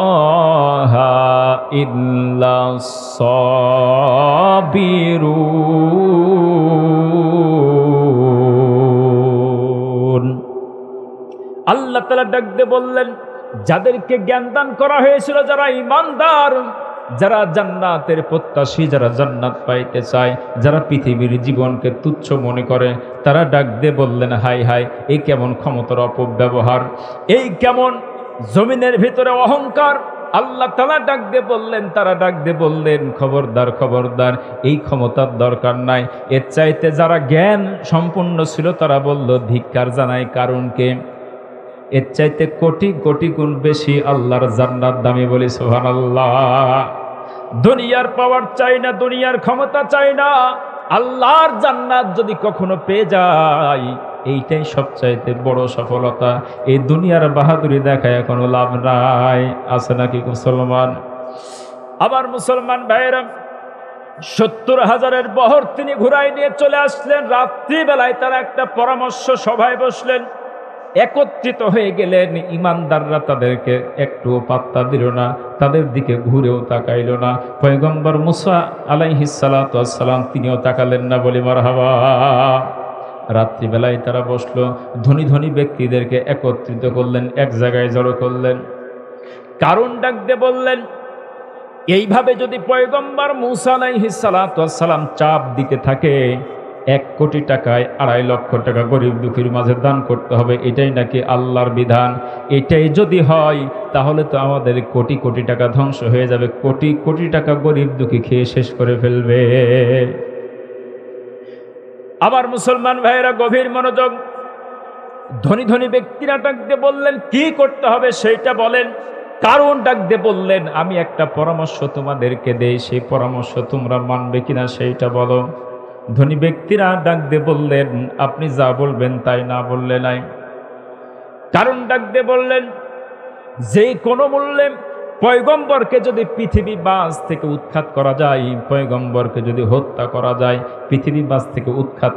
إلا الصابرون আল্লাহ তাআলা ডাক দিয়ে বললেন, যাদেরকে জ্ঞান দান করা হয়েছিল, যারা ঈমানদার, যারা জান্নাতের প্রত্যাশী, যারা জান্নাত পাইতে চায়, যারা পৃথিবীর জীবনকে তুচ্ছ মনে করে, তারা ডাক দিয়ে বললেন, হাই হাই, এই কেমন ক্ষমতার অপব্যবহার, এই কেমন জমিনের ভিতরে অহংকার। আল্লাহ তাআলা ডাক দিয়ে বললেন, তারা ডাক দিয়ে বললেন, খবরদার খবরদার, এই ক্ষমতার দরকার নাই। এর চাইতে যারা জ্ঞান সম্পূর্ণ ছিল তারা বলল, ধিক্কার জানাই কারণকে, এর চাইতে কোটি কোটি গুণ বেশি আল্লাহর জান্নাত দামি, বলি সুবহানাল্লাহ। দুনিয়ার পাওয়ার চাই না, দুনিয়ার ক্ষমতা চাই না, আল্লাহর জান্নাত যদি কখনো পেয়ে যায়, এইটাই সবচাইতে বড় সফলতা। এই দুনিয়ার বাহাদুরি দেখায় কোনো লাভ নাই। আছে নাকি মুসলমান? আবার মুসলমান ভাইয়েরা, 70,000-এর বহর তিনি ঘুরাই নিয়ে চলে আসলেন। রাত্রিবেলায় তারা একটা পরামর্শ সভায় বসলেন, একত্রিত হয়ে গেলেন। ইমানদাররা তাদেরকে একটুও পাত্তা দিল না, তাদের দিকে ঘুরেও তাকাইল না। পয়গম্বর মুসা আলাইহিস সালাতু ওয়াস সালাম তিনিও তাকালেন না, বলি মারহাবা। রাত্রিবেলায় তারা বসলো, ধনী ধনী ব্যক্তিদেরকে একত্রিত করলেন, এক জায়গায় জড়ো করলেন। কারণ ডাক দিয়ে বললেন, এইভাবে যদি পয়গম্বর মুসা আলাইহিস সালাতু ওয়াস সালাম চাপ দিতে থাকে, 1 কোটি টাকায় 2.5 লক্ষ টাকা গরিব দুঃখীর মাঝে দান করতে হবে, এটাই নাকি আল্লাহর বিধান। এটাই যদি হয় তাহলে তো আমাদের কোটি কোটি টাকা ধ্বংস হয়ে যাবে, কোটি কোটি টাকা গরিব দুঃখী খেয়ে শেষ করে ফেলবে। আবার মুসলমান ভাইয়েরা গভীর মনোযোগ, ধনী ধনী ব্যক্তিরা ডাক দিয়ে বললেন, কি করতে হবে সেইটা বলেন। কারণ ডাক দিয়ে বললেন, আমি একটা পরামর্শ তোমাদেরকে দেই, সেই পরামর্শ তোমরা মানবে কিনা সেইটা বলো। ধনী ব্যক্তিরা ডাক দিয়ে বললেন, আপনি যা বলবেন তাই, না বললে নাই। কারণ ডাক দিয়ে বললেন, যে কোনো মূল্যে পয়গম্বরকে যদি পৃথিবী বাস থেকে উৎখাত করা যায়, পয়গম্বরকে যদি হত্যা করা যায়, পৃথিবী বাস থেকে উৎখাত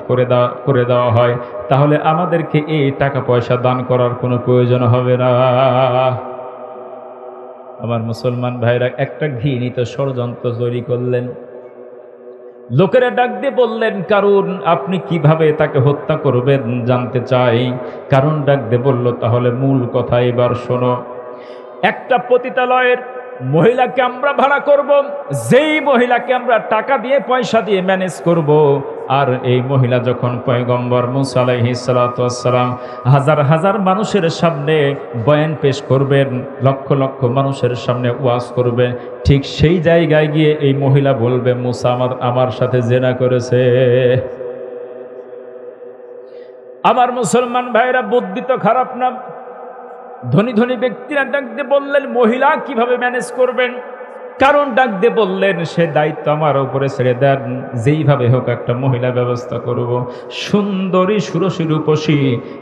করে দেওয়া হয়, তাহলে আমাদেরকে এই টাকা পয়সা দান করার কোনো প্রয়োজন হবে না। আমার মুসলমান ভাইরা একটা ঘৃণিত ষড়যন্ত্র তৈরি করলেন। লোকেরা ডাক দিয়ে বললেন, কারণ আপনি কিভাবে তাকে হত্যা করবেন জানতে চাই। কারণ ডাক দিয়ে বলল, তাহলে মূল কথা এবার শোনো। একটা পতিতালয়ের মহিলাকে আমরা ভাড়া করব, যেই মহিলাকে আমরা টাকা দিয়ে পয়সা দিয়ে ম্যানেজ করব। আর এই মহিলা যখন পয়গম্বর মুসা আলাইহিস সালাতু ওয়াস সালাম হাজার হাজার মানুষের সামনে বয়ান পেশ করবেন, লক্ষ লক্ষ মানুষের সামনে ওয়াজ করবে, ঠিক সেই জায়গায় গিয়ে এই মহিলা বলবে, মুসা আমার সাথে জেনা করেছে। আমার মুসলমান ভাইরা, বুদ্ধি তো খারাপ না। ধনী ধনী ব্যক্তিরা ডাক দিয়ে বললেন, মহিলা কিভাবে ম্যানেজ করবেন? কারণ ডাক দিয়ে বললেন, সে দায়িত্ব আমার উপরে ছেড়ে দেন, যেইভাবে হোক একটা মহিলা ব্যবস্থা করব। সুন্দরী সুরসী রূপসী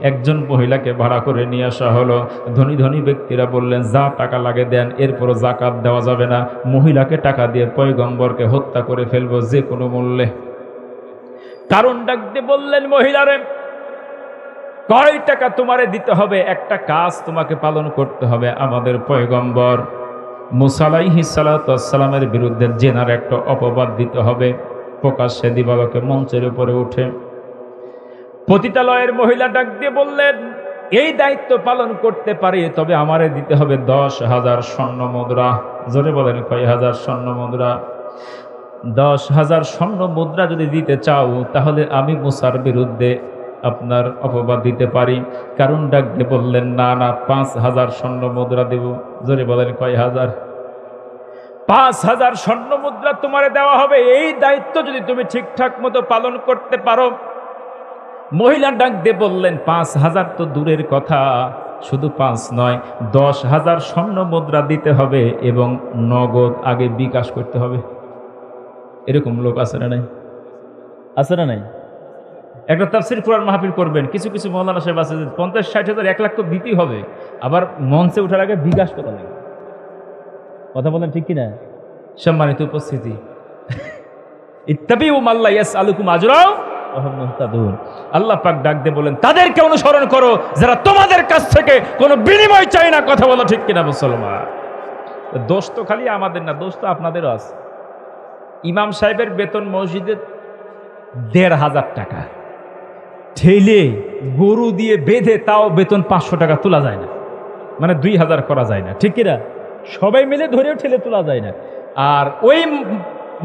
একজন মহিলাকে ভাড়া করে নিয়ে আসা হলো। ধনী ধনী ব্যক্তিরা বললেন, যা টাকা লাগে দেন, এরপরও জাকাত দেওয়া যাবে না, মহিলাকে টাকা দিয়ে পয়গম্বরকে হত্যা করে ফেলবো যে কোনো মূল্যে। কারণ ডাক দিয়ে বললেন, মহিলারে, কয় টাকা তোমারে দিতে হবে? একটা কাজ তোমাকে পালন করতে হবে। আমাদের পয়গম্বর মুসা আলাইহিস সালাতু ওয়াস সালামের বিরুদ্ধে জেনার একটা অপবাদ দিতে হবে। প্রকাশ্যে দিবালোকে মঞ্চের উপরে উঠে পতিতালয়ের মহিলা ডাক দিয়ে বললেন, এই দায়িত্ব পালন করতে পারি, তবে আমারে দিতে হবে 10,000 স্বর্ণ মুদ্রা। জোরে বলেন, কয় হাজার স্বর্ণ মুদ্রা? 10,000 স্বর্ণ মুদ্রা যদি দিতে চাও, তাহলে আমি মুসার বিরুদ্ধে আপনার অপবাদ দিতে পারি। কারণ ডাক দিয়ে বললেন, না না, 5,000 স্বর্ণ মুদ্রা দেব। জোরে বলেন, কয় হাজার? 5,000 স্বর্ণ মুদ্রা তোমারে দেওয়া হবে, এই দায়িত্ব যদি তুমি ঠিকঠাক মতো পালন করতে পারো। মহিলা ডাক দিয়ে বললেন, 5,000 তো দূরের কথা, শুধু 5 নয়, 10,000 স্বর্ণ মুদ্রা দিতে হবে এবং নগদ আগে বিকাশ করতে হবে। এরকম লোক আছে না নাই? আছে না নাই? একটা তাফসীর কোরআন মাহফিল করবেন, কিছু কিছু মৌলানা সাহেব আছে 50-60 হাজার 1 লাখ তো দিতেই হবে, আবার মঞ্চে ওঠার আগে বিকাশ করা লাগে। কথা বলেন ঠিক কিনা? সম্মানিত উপস্থিতি, ইত্তাবিউ মাল্লা ইয়াসআলুকুম আজরা ওয়াহুম মুহতাদুন। আল্লাহ পাক ডাক দিয়ে বলেন, তাদেরকে অনুসরণ করো যারা তোমাদের কাছ থেকে কোনো বিনিময় চায় না। কথা বলো ঠিক কিনা মুসলমান? দোষ তো খালি আমাদের না, দোষ তো আপনাদেরও আছে। ইমাম সাহেবের বেতন মসজিদে ১,৫০০ টাকা, ঠেলে গরু দিয়ে বেঁধে তাও বেতন ৫০০ টাকা তোলা যায় না, মানে ২,০০০ করা যায় না, ঠিক কিনা? সবাই মিলে ধরেও ঠেলে তোলা যায় না। আর ওই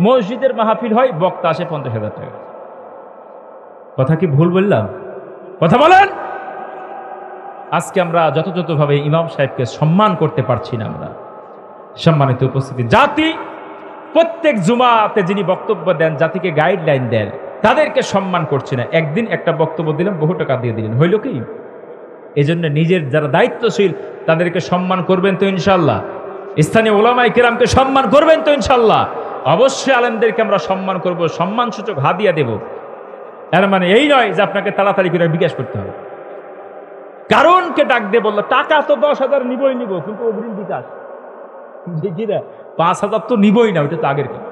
মসজিদের মাহফিল হয়, বক্তা আসে ৫০,০০০ টাকা। কথা কি ভুল বললাম? কথা বলেন। আজকে আমরা যথাযথভাবে ইমাম সাহেবকে সম্মান করতে পারছি না। আমরা সম্মানিত উপস্থিতি, জাতি প্রত্যেক জুমাতে যিনি বক্তব্য দেন, জাতিকে গাইডলাইন দেন, তাদেরকে সম্মান করছি না। একদিন একটা বক্তব্য দিলাম, বহু টাকা দিয়ে দিলেন, হইল কি? এই জন্য নিজের যারা দায়িত্বশীল তাদেরকে সম্মান করবেন তো ইনশাল্লাহ? স্থানীয় ওলামায়ে কেরামকে সম্মান করবেন তো ইনশাল্লাহ? অবশ্যই আলেমদেরকে আমরা সম্মান করব, সম্মানসূচক হাদিয়া দেব। এর মানে এই নয় যে আপনাকে তাড়াতাড়ি করে বিকাশ করতে হবে। কারণকে ডাক দিয়ে বললো, টাকা তো ১০,০০০ নিবই নিব, কিন্তু অগ্রিম বিকাশ দেখি না, ৫,০০০ তো নিবই না, ওইটা তো আগের কথা।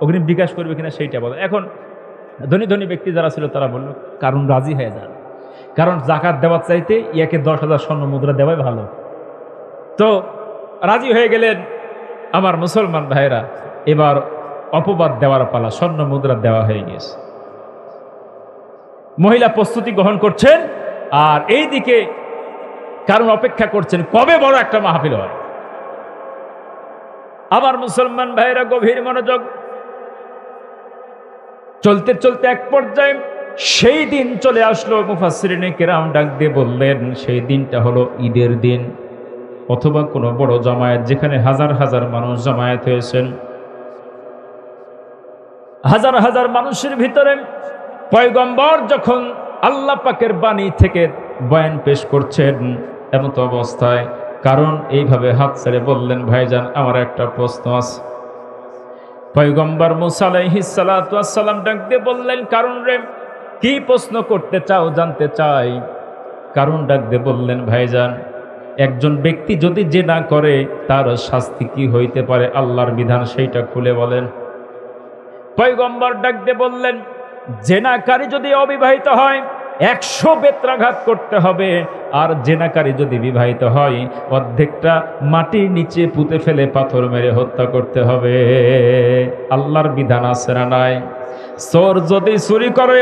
অগ্রিম বিকাশ করবে কিনা সেইটা বলো। এখন ধনী ধনী ব্যক্তি যারা ছিল তারা বললো, কারণ রাজি হয়ে যান, কারণ জাকাত দেওয়ার চাইতে ইয়াকে ১০,০০০ স্বর্ণ মুদ্রা দেওয়াই ভালো। তো রাজি হয়ে গেলেন আমার মুসলমান ভাইরা। এবার অপবাদ দেওয়ার পালা, স্বর্ণ মুদ্রা দেওয়া হয়ে গেছে। মহিলা প্রস্তুতি গ্রহণ করছেন, আর এই দিকে কারণ অপেক্ষা করছেন কবে বড় একটা মাহফিল হয়। আবার মুসলমান ভাইরা গভীর মনোযোগ। চলতে চলতে এক পর্যায়ে সেই দিন চলে আসলো। মুফাসসিরিনে কেরাম ডাক দিয়ে বললেন, সেই দিনটা হলো ঈদের দিন অথবা কোনো বড় জামায়াত, যেখানে হাজার হাজার মানুষ জামায়াত হয়েছেন। হাজার হাজার মানুষের ভিতরে পয়গম্বর যখন আল্লাহ পাকের বাণী থেকে বয়ান পেশ করছেন, এমত অবস্থায় কারণ এইভাবে হাত ছেড়ে বললেন, ভাইজান আমার একটা প্রশ্ন আছে। পয়গম্বর মুসা আলাইহিস সালাতু ওয়াস সালাম ডাক দিয়ে বললেন, কারণ রে, কি প্রশ্ন করতে চাও জানতে চাই? কারণ ডাক দিয়ে বললেন, ভাইজান একজন ব্যক্তি যদি জিনা করে তার শাস্তি কি হইতে পারে, আল্লাহর বিধান সেইটা খুলে বলেন। পয়গম্বর ডাক দিয়ে বললেন, জেনাকারী যদি অবিবাহিত হয় 100 বেত্রাঘাত করতে হবে, আর জেনাকারী যদি বিবাহিত হয় অর্ধেকটা মাটির নিচে পুঁতে ফেলে পাথর মেরে হত্যা করতে হবে। আল্লাহর বিধান আছে না নাই? চোর যদি চুরি করে,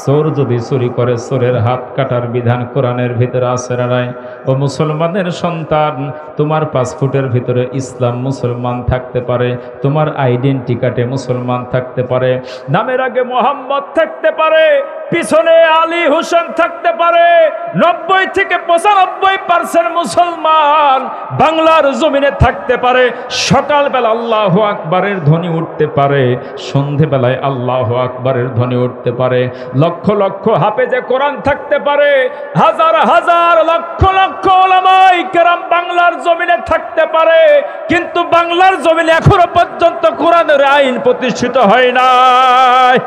চোর যদি চুরি করে চোরের হাত কাটার বিধান কোরআনের ভিতরে আছে না নাই? ও মুসলমানের সন্তান, তোমার পাসপোর্টের ভিতরে ইসলাম মুসলমান থাকতে পারে, তোমার আইডেন্টি কার্ডে মুসলমান থাকতে পারে, নামের আগে মোহাম্মদ থাকতে পারে, পিছনে আলী হোসেন থাকতে পারে, 90 থেকে 95% মুসলমান বাংলার জমিনে থাকতে পারে। সকালবেলা আল্লাহু আকবারের ধ্বনি উঠতে পারে, সন্ধেবেলায় আল্লাহু আকবারের ধ্বনি উঠতে পারে। লক্ষ লক্ষ হাফেজে কোরআন থাকতে পারে, হাজার হাজার লক্ষ লক্ষ উলামায়ে কেরাম বাংলার জমিনে থাকতে পারে, কিন্তু বাংলার জমিনে এখনো পর্যন্ত কোরআনের আইন প্রতিষ্ঠিত হয় নাই।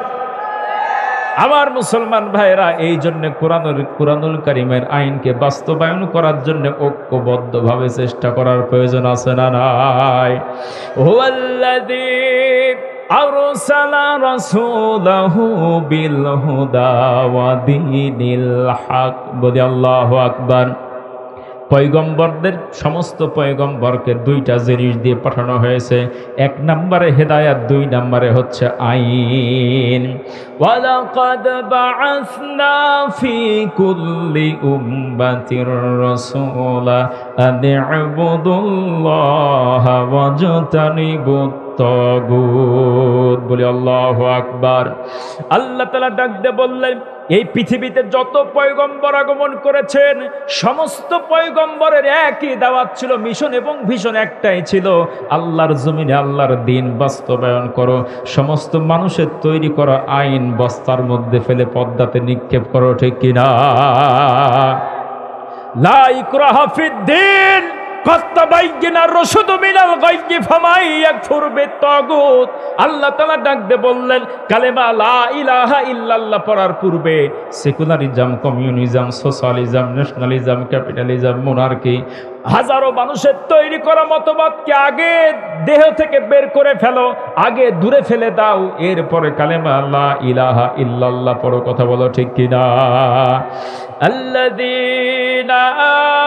আমার মুসলমান ভাইরা, এই জন্য কোরআনুল কারীমের আইনকে বাস্তবায়ন করার জন্য ঐক্যবদ্ধভাবে চেষ্টা করার প্রয়োজন আছে না নাই? হুয়াল্লাযী আরসালা রাসূলাহু বিল হুদা ওয়া দীনিল হক। বলি আল্লাহু আকবার। পয়গম্বরদের, সমস্ত পয়গম্বরকে 2টা জিনিস দিয়ে পাঠানো হয়েছে। 1 নম্বরে হেদায়াত, 2 নম্বরে হচ্ছে আইন। ওয়ালাকাদ বাআসনা ফি কুল্লি উম্মাতির রাসূলা আন ইবুদুল্লাহা ওয়াজতানিবুত তাগুত। বলি আল্লাহু আকবার। আল্লাহ তাআলা ডাক দিয়ে বললেন, এই পৃথিবীতে যত পয়গম্বর আগমন করেছেন সমস্ত পয়গম্বরের একই দাওয়াত ছিল, মিশন এবং ভিশন একটাই ছিল, আল্লাহর জমিনে আল্লাহর দ্বীন বাস্তবায়ন করো। সমস্ত মানুষের তৈরি করা আইন বস্তার মধ্যে ফেলে পদ্মাতে নিক্ষেপ করো, ঠিক কিনা? লা ইকরাহা ফিদ্দীন قد تبين الرشد من الغي فمن يكفر بالطاغوت। আল্লাহ তাআলা ডাক দিয়ে বললেন, কালেমা লা ইলাহা ইল্লাল্লাহ পড়ার পূর্বে secularism, communism, socialism, nationalism, capitalism, monarchy হাজারো মানুষের তৈরি করা মতবাদকে আগে দেহ থেকে বের করে ফেলো, আগে দূরে ফেলে দাও, এরপরে কালেমা লা ইলাহা ইল্লাল্লাহ পড়ো। কথা বলো ঠিক কিনা? আল্লাযীনা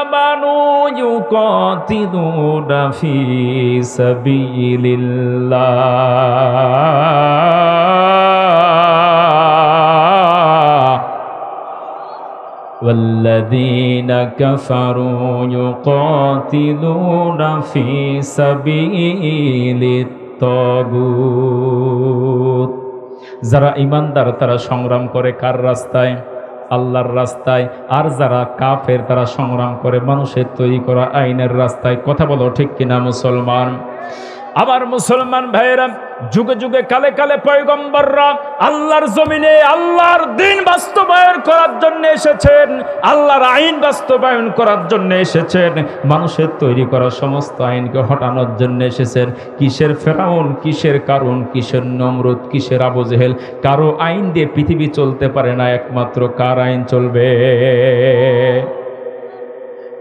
আমানু ইউকাতিলুনা ফী সাবিলিল্লাহ والذين كفروا يقاتلون في سبيل الطاغوت। যারা ঈমানদার তারা সংগ্রাম করে কার রাস্তায়? আল্লাহর রাস্তায়। আর যারা কাফের তারা সংগ্রাম করে মানুষের তৈরি করা আইনের রাস্তায়। কথা বলো ঠিক কিনা মুসলমান? আবার মুসলমান ভাইয়েরা, যুগে যুগে কালে কালে পয়গম্বররা আল্লাহর জমিনে আল্লাহর দ্বীন বাস্তবায়ন করার জন্য এসেছেন, আল্লাহর আইন বাস্তবায়ন করার জন্য এসেছেন, মানুষের তৈরি করা সমস্ত আইনকে হটানোর জন্য এসেছেন। কিসের ফেরাউন, কিসের কারুন, কিসের নমরুদ, কিসের আবু জেহেল? কারো আইন দিয়ে পৃথিবী চলতে পারে না, একমাত্র কার আইন চলবে?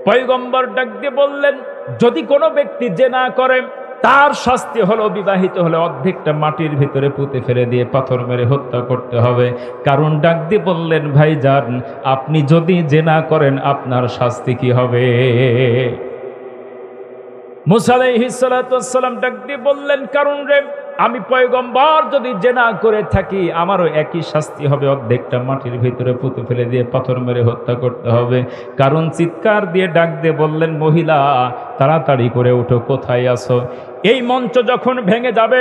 পয়গম্বর ডাক দিয়ে বললেন, যদি কোনো ব্যক্তি জেনা করে তার শাস্তি হলো বিবাহিত হলে অর্ধেকটা মাটির ভিতরে পুঁতে ফেলে দিয়ে পাথর মেরে হত্যা করতে হবে। কারণ ডাক দিয়ে বললেন, ভাইজান আপনি যদি জেনা করেন আপনার শাস্তি কি হবে? মুসা আলাইহিস সালাতু ওয়াস সালাম ডাক দিয়ে বললেন, কারণ রে আমি পয়গম্বর যদি জেনা করে থাকি আমারও একই শাস্তি হবে, অর্ধেকটা মাটির ভিতরে পুঁতে ফেলে দিয়ে পাথর মেরে হত্যা করতে হবে। কারণ চিৎকার দিয়ে ডাক দিয়ে বললেন, মহিলা তাড়াতাড়ি করে উঠো, কোথায় আছো? এই মঞ্চ যখন ভেঙে যাবে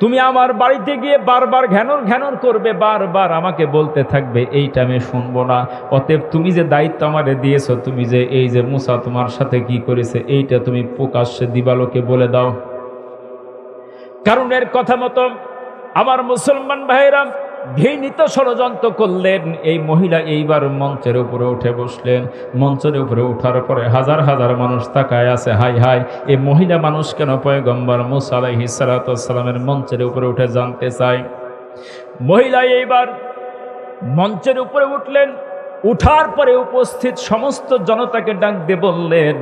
তুমি আমার বাড়িতে গিয়ে বারবার ঘ্যানর ঘ্যানর করবে, বারবার আমাকে বলতে থাকবে, এইটা আমি শুনবো না। অতএব তুমি যে দায়িত্ব আমারে দিয়েছো, তুমি যে এই যে মুসা তোমার সাথে কি করেছে এইটা তুমি প্রকাশ্যে দিবালোকে বলে দাও। কারণ এর কথা মতো আমার মুসলমান ভাইরা ঘৃণিত ষড়যন্ত্র করলেন। এই মহিলা এইবার মঞ্চের উপরে উঠে বসলেন। মঞ্চের উপরে ওঠার পরে হাজার হাজার মানুষ তাকায় আছে, হাই হাই এই মহিলা মানুষ কেন পয়গম্বর মুসা আলাইহিস সালাতু ওয়াস সালামের মঞ্চের উপরে উঠে জানতে চায়। মহিলা এইবার মঞ্চের উপরে উঠলেন। উঠার পরে উপস্থিত সমস্ত জনতাকে ডাক দিয়ে বললেন,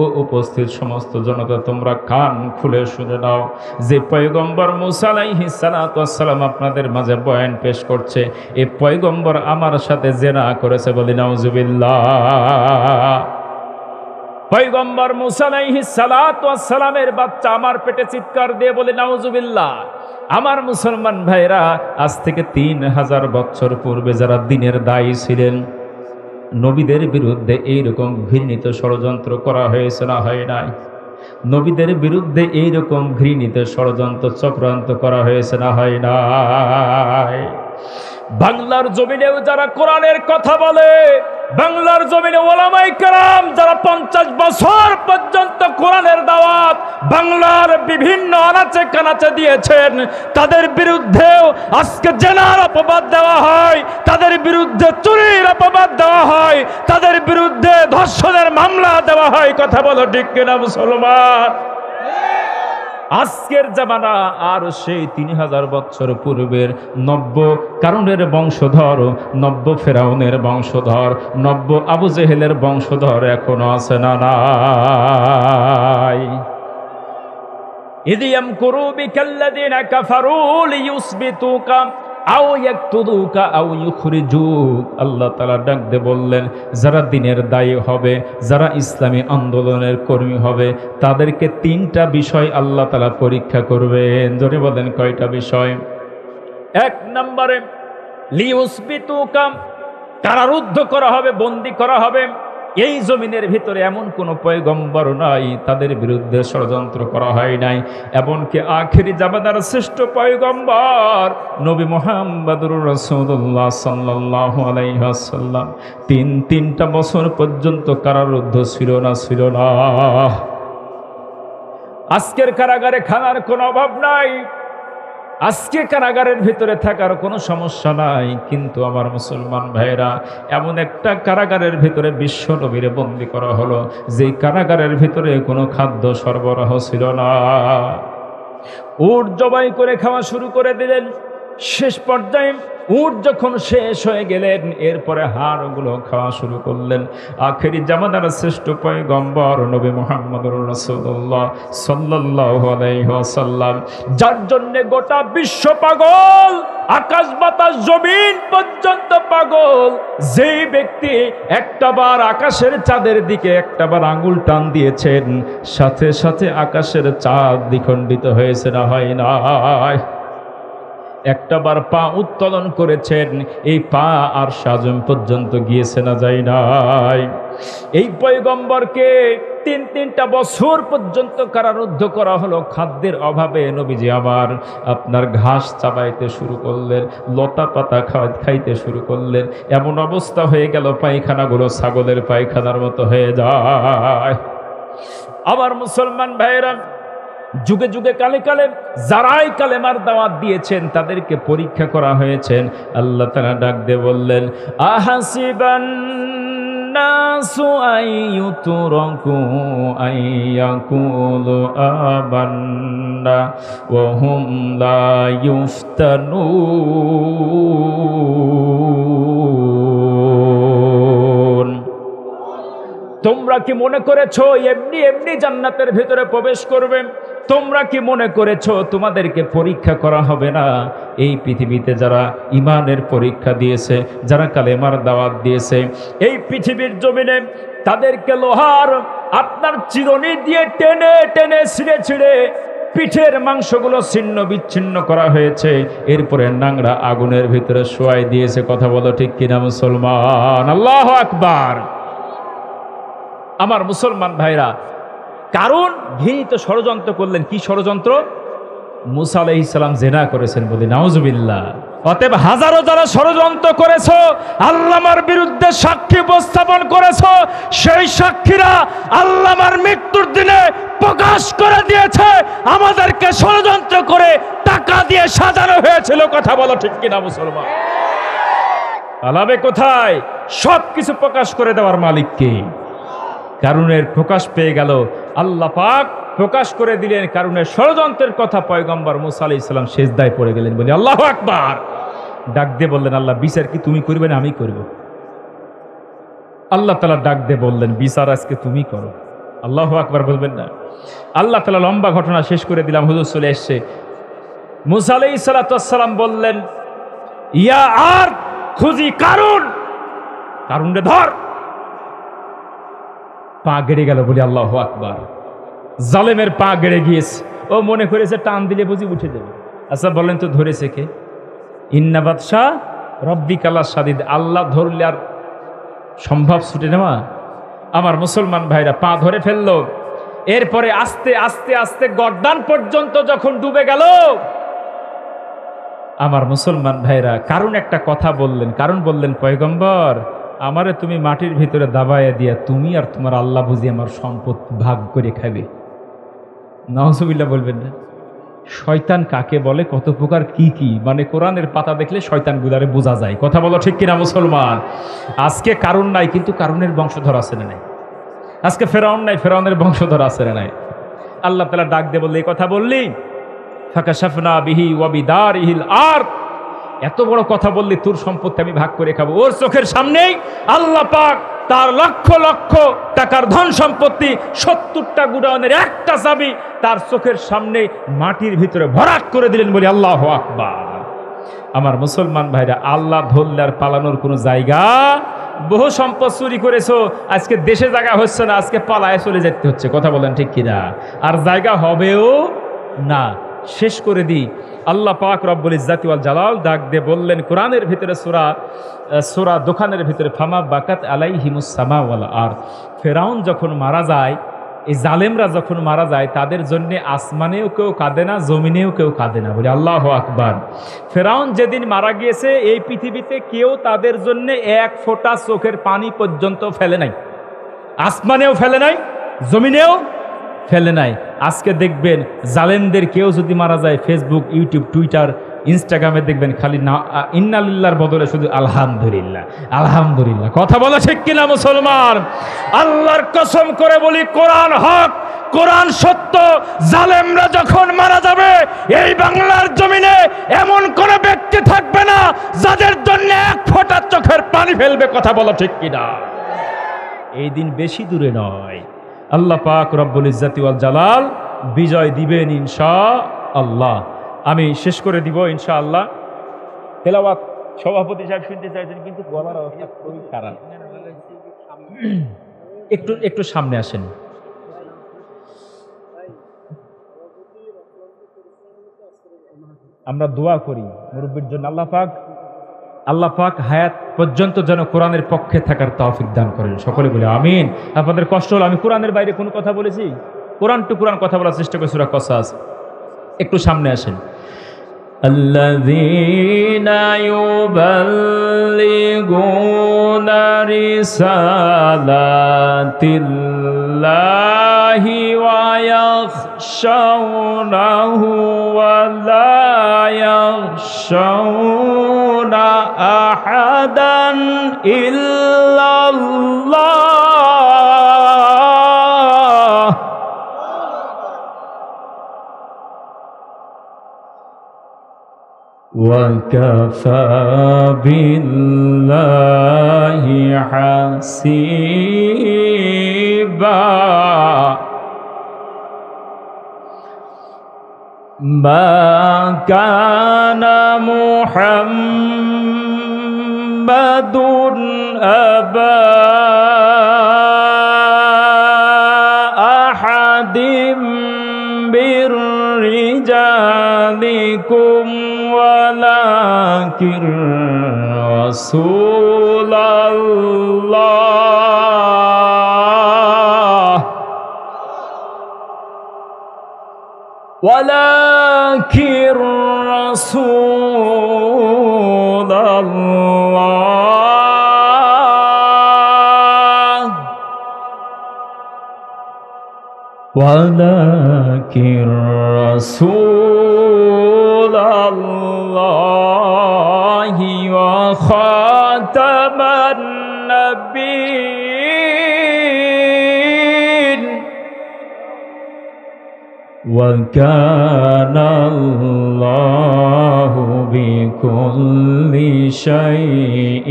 ও উপস্থিত সমস্ত জনতা তোমরা কান খুলে শুনে নাও, যে পয়গম্বর মুসা আলাইহিস সালাতু ওয়াস সালাম আপনাদের মাঝে বয়ান পেশ করছে, এই পয়গম্বর আমার সাথে জেনা করেছে। বলি নাউজুবিল্লাহ। পয়গম্বর মুসা আলাইহিস সালাতু ওয়াস সালামের বাচ্চা আমার পেটে চিৎকার দিয়ে বলে নাউজুবিল্লাহ। আমার মুসলমান ভাইরা, আজ থেকে 3000 বছর পূর্বে যারা দ্বীনের দায়ী ছিলেন, নবীদের বিরুদ্ধে এইরকম ঘৃণিত ষড়যন্ত্র করা হয়েছে না হয় নাই? নবীদের বিরুদ্ধে এইরকম ঘৃণিত ষড়যন্ত্র চক্রান্ত করা হয়েছে না হয় নাই? বাংলার জমিনেও যারা কোরআনের কথা বলে, বাংলার জমিনে ওলামায়ে কেরাম যারা 50 বছর পর্যন্ত কোরআনের দাওয়াত বাংলার বিভিন্ন আনাচে কানাচে দিয়েছেন, তাদের বিরুদ্ধেও আজকে জেনার অপবাদ দেওয়া হয়, তাদের বিরুদ্ধে চুরির অপবাদ দেওয়া হয়, তাদের বিরুদ্ধে ধর্ষণের মামলা দেওয়া হয়। কথা বলো ঠিক কিনা মুসলমান? আজকের জামানা আর সেই 3000 বছর পূর্বের নব্য কারণের বংশধর, নব্য ফেরাউনের বংশধর, নব্য আবু জেহেলের বংশধর এখনো আছে না নাই? ইদিয়াম কুরু বিকাল্লাযিনা কাফারু লিয়ুসবিতুকা আও ইয়াকতুলুকা আও ইউখরিজুক। আল্লাহ তাআলা ডাক দিয়ে বললেন, যারা দ্বীনের দায়ী হবে, যারা ইসলামী আন্দোলনের কর্মী হবে, তাদেরকে 3টা বিষয় আল্লাহ তাআলা পরীক্ষা করবেন। জোরে বলেন কয়টা বিষয়? 1 নম্বরে লিয়ুসবিতুকা, কারারুদ্ধ করা হবে, বন্দী করা হবে। এই জমিনের ভিতরে এমন কোন পয়গম্বর নাই তাদের বিরুদ্ধে ষড়যন্ত্র করা হয় নাই। এমনকি আখেরি জামানার শ্রেষ্ঠ পয়গম্বর নবী মুহাম্মদুর রাসূলুল্লাহ সাল্লাল্লাহু আলাইহি ওয়াসাল্লাম 3টা বছর পর্যন্ত কারারুদ্ধ ছিল না। আজকের কারাগারে খানার কোনো অভাব নাই, আজকে কারাগারের ভিতরে থাকার কোনো সমস্যা নাই, কিন্তু আমার মুসলমান ভাইরা, এমন একটা কারাগারের ভিতরে বিশ্ব নবীরে বন্দী করা হলো, যে কারাগারের ভিতরে কোনো খাদ্য সরবরাহ ছিল না। উট জবাই করে খাওয়া শুরু করে দিলেন। শেষ পর্যায়ে উট যখন শেষ হয়ে গেলেন, এরপরে হাড়গুলো খাওয়া শুরু করলেন। আখেরি জামানার শ্রেষ্ঠ পয়গম্বর নবী মুহাম্মদুর রাসূলুল্লাহ সাল্লাল্লাহু আলাইহি ওয়াসাল্লাম, যার জন্য গোটা বিশ্ব পাগল, আকাশ বাতাস জমিন পর্যন্ত পাগল, যেই ব্যক্তি একটাবার আকাশের চাঁদের দিকে একটাবার আঙ্গুল টান দিয়েছেন, সাথে সাথে আকাশের চাঁদ দ্বিখণ্ডিত হয়েছে না হয় নাই? একটাবার পা উত্তোলন করেছেন, এই পা আর সাজম পর্যন্ত গিয়েছে না যায় নাই? এই পয়গম্বরকে তিনটা বছর পর্যন্ত কারারুদ্ধ করা হলো খাদ্যের অভাবে। নবীজি আমার আপনার ঘাস চাবাইতে শুরু করলেন, লতা পাতা খাইতে শুরু করলেন। এমন অবস্থা হয়ে গেল পায়খানাগুলো ছাগলের পায়খানার মতো হয়ে যায়। আমার মুসলমান ভাইয়েরা, যুগে যুগে কালে কালে যারাই কালেমার দাওয়াত দিয়েছেন তাদেরকে পরীক্ষা করা হয়েছেন। আল্লাহ তাআলা ডাক দিয়ে বললেন, আহাসিবান নাসু আইয়ুতরাকু আইয়াকুলু আমান্না ওয়া হুম লা ইফতানুন। তোমরা কি মনে করেছো এমনি এমনি জান্নাতের ভিতরে প্রবেশ করবে? তোমরা কি মনে করেছো তোমাদেরকে পরীক্ষা করা হবে না? এই পৃথিবীতে যারা ইমানের পরীক্ষা দিয়েছে, যারা কালেমার দাওয়াত দিয়েছে, এই পৃথিবীর জমিনে তাদেরকে লোহার আপনার চিরুনি দিয়ে টেনে টেনে ছিঁড়ে ছিঁড়ে পিঠের মাংসগুলো ছিন্ন বিচ্ছিন্ন করা হয়েছে। এরপরে নাংরা আগুনের ভিতরে শোয়াই দিয়েছে। কথা বলো ঠিক কিনা মুসলমান? আল্লাহু আকবার। আমার মুসলমান ভাইরা, কারণ ঘৃণিত ষড়যন্ত্র করলেন। কি ষড়যন্ত্র? মুসা আলাইহিস সালাম জেনা করেছেন বলে, নাউজুবিল্লাহ। অতএব হাজারো যারা ষড়যন্ত্র করেছো, আল্লামার বিরুদ্ধে সাক্ষী উপস্থাপন করেছো, সেই সাক্ষীরা আল্লামার মৃত্যুর দিনে প্রকাশ করে দিয়েছে আমাদেরকে ষড়যন্ত্র করে টাকা দিয়ে সাজানো হয়েছিল। কথা বলো ঠিক কিনা মুসলমান? পালাবে কোথায়? সব কিছু প্রকাশ করে দেওয়ার মালিক কে? কারুনের প্রকাশ পেয়ে গেল, আল্লাহ পাক প্রকাশ করে দিলেন কারুনের ষড়যন্ত্রের কথা। পয়গম্বর মুসা আলাইহিস সালাম সিজদায় পড়ে গেলেন বলে আল্লাহু আকবার। ডাক দিয়ে বললেন, আল্লাহ বিচার কি তুমি করবে না আমি করব? আল্লাহ তাআলা ডাক দিয়ে বললেন, বিচার আজকে তুমি করো। আল্লাহু আকবার বলবেন না? আল্লাহ তাআলা লম্বা ঘটনা শেষ করে দিলাম, হুজুর চলে এসছে। মুসা আলাইহিস সালাম বললেন, ইয়া আর খুজি কারুন, কারুনরে ধর। পা গেড়ে গেল বলি আল্লাহু আকবার। জালেমের পা গেড়ে গিয়েছে। ও মনে করেছে টান দিলে বুঝি উঠে যাবে। আচ্ছা বলেন তো ধরেছে কে? ইন্না বাদশা রব্বিকাল শাদীদ। আল্লাহ ধরলে আর সম্ভব ছুটে নেওয়া? আমার মুসলমান ভাইরা, পা ধরে ফেললো। এরপরে আস্তে আস্তে আস্তে গর্দান পর্যন্ত যখন ডুবে গেল, আমার মুসলমান ভাইরা, কারণ একটা কথা বললেন। কারণ বললেন, পয়গম্বর আমারে তুমি মাটির ভিতরে দাবাইয়া দিয়া তুমি আর তোমার আল্লাহ বুঝি আমার সম্পদ ভাগ করে খাবে। নাউজুবিল্লাহ বলবেন না? শয়তান কাকে বলে, কত প্রকার কি কি, মানে কোরআনের পাতা দেখলে শয়তান গুলারে বোঝা যায়। কথা বলো ঠিক কিনা মুসলমান? আজকে কারণ নাই, কিন্তু কারণের বংশধর আছে না নাই? আজকে ফেরাউন নাই, ফেরাউনের বংশধর আছে না নাই? আল্লাহ তাআলা ডাক দিয়ে বললে, এই কথা বললি, ফাকাশাফনা বিহি ওয়া বিদারিহিল আরদ, এত বড় কথা বললি, তোর সম্পত্তি আমি ভাগ করে খাবো। ওর চোখের সামনেই আল্লাহ পাক তার লক্ষ লক্ষ টাকার ধন সম্পত্তি, 70টা গুডাউনের একটা চাবি তার চোখের সামনে মাটির ভিতরে ভরাট করে দিলেন বলে আল্লাহু আকবার। আমার মুসলমান ভাইরা, আল্লাহ ধরলে আর পালানোর কোনো জায়গা? বহু সম্পদ চুরি করেছো, আজকে দেশে জায়গা হচ্ছে না, আজকে পালায় চলে যেতে হচ্ছে। কথা বলেন ঠিক কিনা? আর জায়গা হবেও না। শেষ করে দিই, আল্লাহ পাক রব্বুল ইজ্জাতি ওয়াল জালাল ডাক দিয়ে বললেন কোরআনের ভিতরে সূরা দোকানের ভিতরে, ফামা বাকাত আলাইহিমুস সামা ওয়াল আরদ। ফেরাউন যখন মারা যায়, এই জালেমরা যখন মারা যায়, তাদের জন্য আসমানেও কেউ কাঁদে না, জমিনেও কেউ কাঁদে না। বলে আল্লাহু আকবার। ফেরাউন যেদিন মারা গিয়েছে, এই পৃথিবীতে কেউ তাদের জন্য এক ফোঁটা চোখের পানি পর্যন্ত ফেলে নাই। আসমানেও ফেলে নাই, জমিনেও ফেলে নাই। আজকে দেখবেন জালেমদের কেউ যদি মারা যায়, ফেসবুক, ইউটিউব, টুইটার, ইনস্টাগ্রামে দেখবেন খালি না ইন্নালিল্লাহর বদলে শুধু আলহামদুলিল্লাহ আলহামদুলিল্লাহ। কথা বলা ঠিক কিনা মুসলমান? আল্লাহর কসম করে বলি, কোরআন হক, কোরআন সত্য। জালেমরা যখন মারা যাবে, এই বাংলার জমিনে এমন কোন ব্যক্তি থাকবে না যাদের জন্য এক ফোঁটা চোখের পানি ফেলবে, কথা বলো ঠিক কিনা? এই দিন বেশি দূরে নয়। আল্লাহ পাক রব্বুল ইজ্জাতি ওয়াল জালাল বিজয় দিবেন ইনশাআল্লাহ। আমি শেষ করে দিব ইনশাআল্লাহ। তেলাওয়াত সভাপতি সাহেব শুনতে চাইছেন, কিন্তু গলার অবস্থা খুবই খারাপ। একটু সামনে আসেন। আমরা দোয়া করি মুরব্বির জন্য, আল্লাহ পাক হায়াত পর্যন্ত যেন কোরআনের পক্ষে থাকার তৌফিক দান করেন। সকলে বলে আমিন। আপনাদের কষ্ট হলো, আমি কোরআনের বাইরে কোনো কথা বলেছি? কোরআন টু কোরআন কথা বলার চেষ্টা করি। সূরা কসাস, একটু সামনে আসেন। আল্লাযীনা ইউবাল্লিগুনা রিসালাতিল্লাহি ওয়া ইয়াখশাউনাহু ওয়া লা ইয়াখশাউনা আহাদান ইল্লাল্লাহ। وَكَفَى بِاللَّهِ حَسِيبًا مَا كَانَ مُحَمَّدٌ أَبَا أَحَدٍ مِّن رِّجَالِكُمْ ولكن رسول الله ولكن رسول الله ولكن رسول الله وخاتم النبيين وكان الله بكل شيء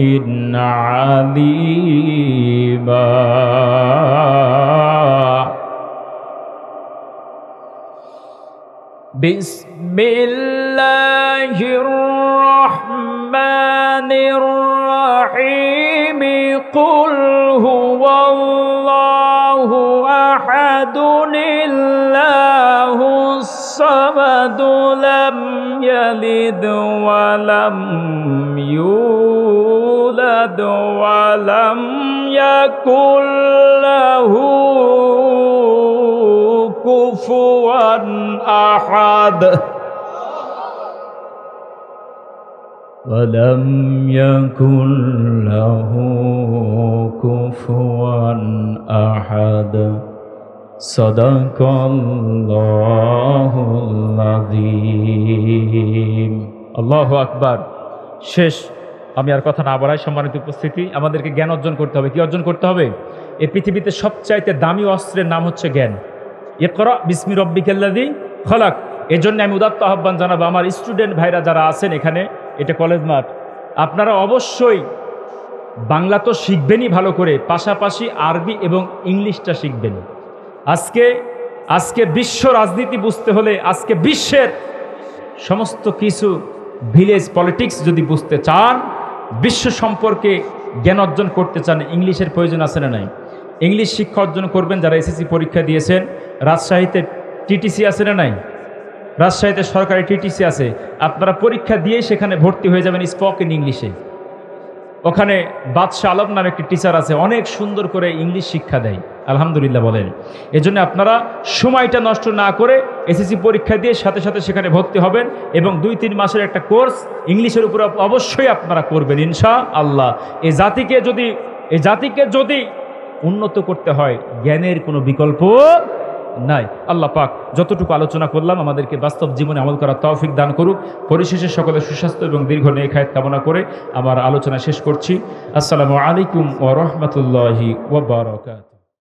عليما بسم الله الرحمن الرحيم قل هو الله أحد الله الصمد لم يلد ولم يولد ولم يكن له كفوا أحد ولم يكن له كفوا أحد صدق الله العظيم الله أكبر শেষ। আমি আর কথা না বাড়াই, সম্মানিত উপস্থিতি, আমাদেরকে জ্ঞান অর্জন করতে হবে। কি অর্জন করতে হবে? এই পৃথিবীতে সবচাইতে দামি অস্ত্রের নাম হচ্ছে জ্ঞান। ইকরা বিসমি রব্বিকাল্লাযী খলাক। এজন্য আমি উদাত্ত আহ্বান জানাবো আমার স্টুডেন্ট ভাইরা যারা আছেন এখানে, এটা কলেজ মাঠ, আপনারা অবশ্যই বাংলা তো শিখবেনই ভালো করে, পাশাপাশি আরবি এবং ইংলিশটা শিখবেন। আজকে বিশ্ব রাজনীতি বুঝতে হলে, আজকে বিশ্বের সমস্ত কিছু ভিলেজ পলিটিক্স যদি বুঝতে চান, বিশ্ব সম্পর্কে জ্ঞান অর্জন করতে চান, ইংলিশের প্রয়োজন আছে না নাই? ইংলিশ শিক্ষা অর্জন করবেন যারা এসএসসি পরীক্ষা দিয়েছেন। রাজশাহীতে টিটিসি আছে না নাই? রাজশাহীতে সরকারি টিটিসি আছে। আপনারা পরীক্ষা দিয়ে সেখানে ভর্তি হয়ে যাবেন স্পোকেন ইংলিশে। ওখানে বাদশাহ আলম নামে একটি টিচার আছে, অনেক সুন্দর করে ইংলিশ শিক্ষা দেয়, আলহামদুলিল্লাহ বলেন। এজন্য আপনারা সময়টা নষ্ট না করে এসএসসি পরীক্ষা দিয়ে সাথে সাথে সেখানে ভর্তি হবেন এবং 2-3 মাসের একটা কোর্স ইংলিশের উপরে অবশ্যই আপনারা করবেন ইনশাআল্লাহ। এই জাতিকে যদি উন্নত করতে হয়, জ্ঞানের কোনো বিকল্প নাই। আল্লাহ পাক যতটুকু আলোচনা করলাম আমাদেরকে বাস্তব জীবনে আমল করার তৌফিক দান করুক। পরিশেষে সকলের সুস্বাস্থ্য এবং দীর্ঘ নেক হায়াত কামনা করে আমার আলোচনা শেষ করছি। আসসালামু আলাইকুম ওয়া রাহমাতুল্লাহি ওয়া বারাকাতুহু।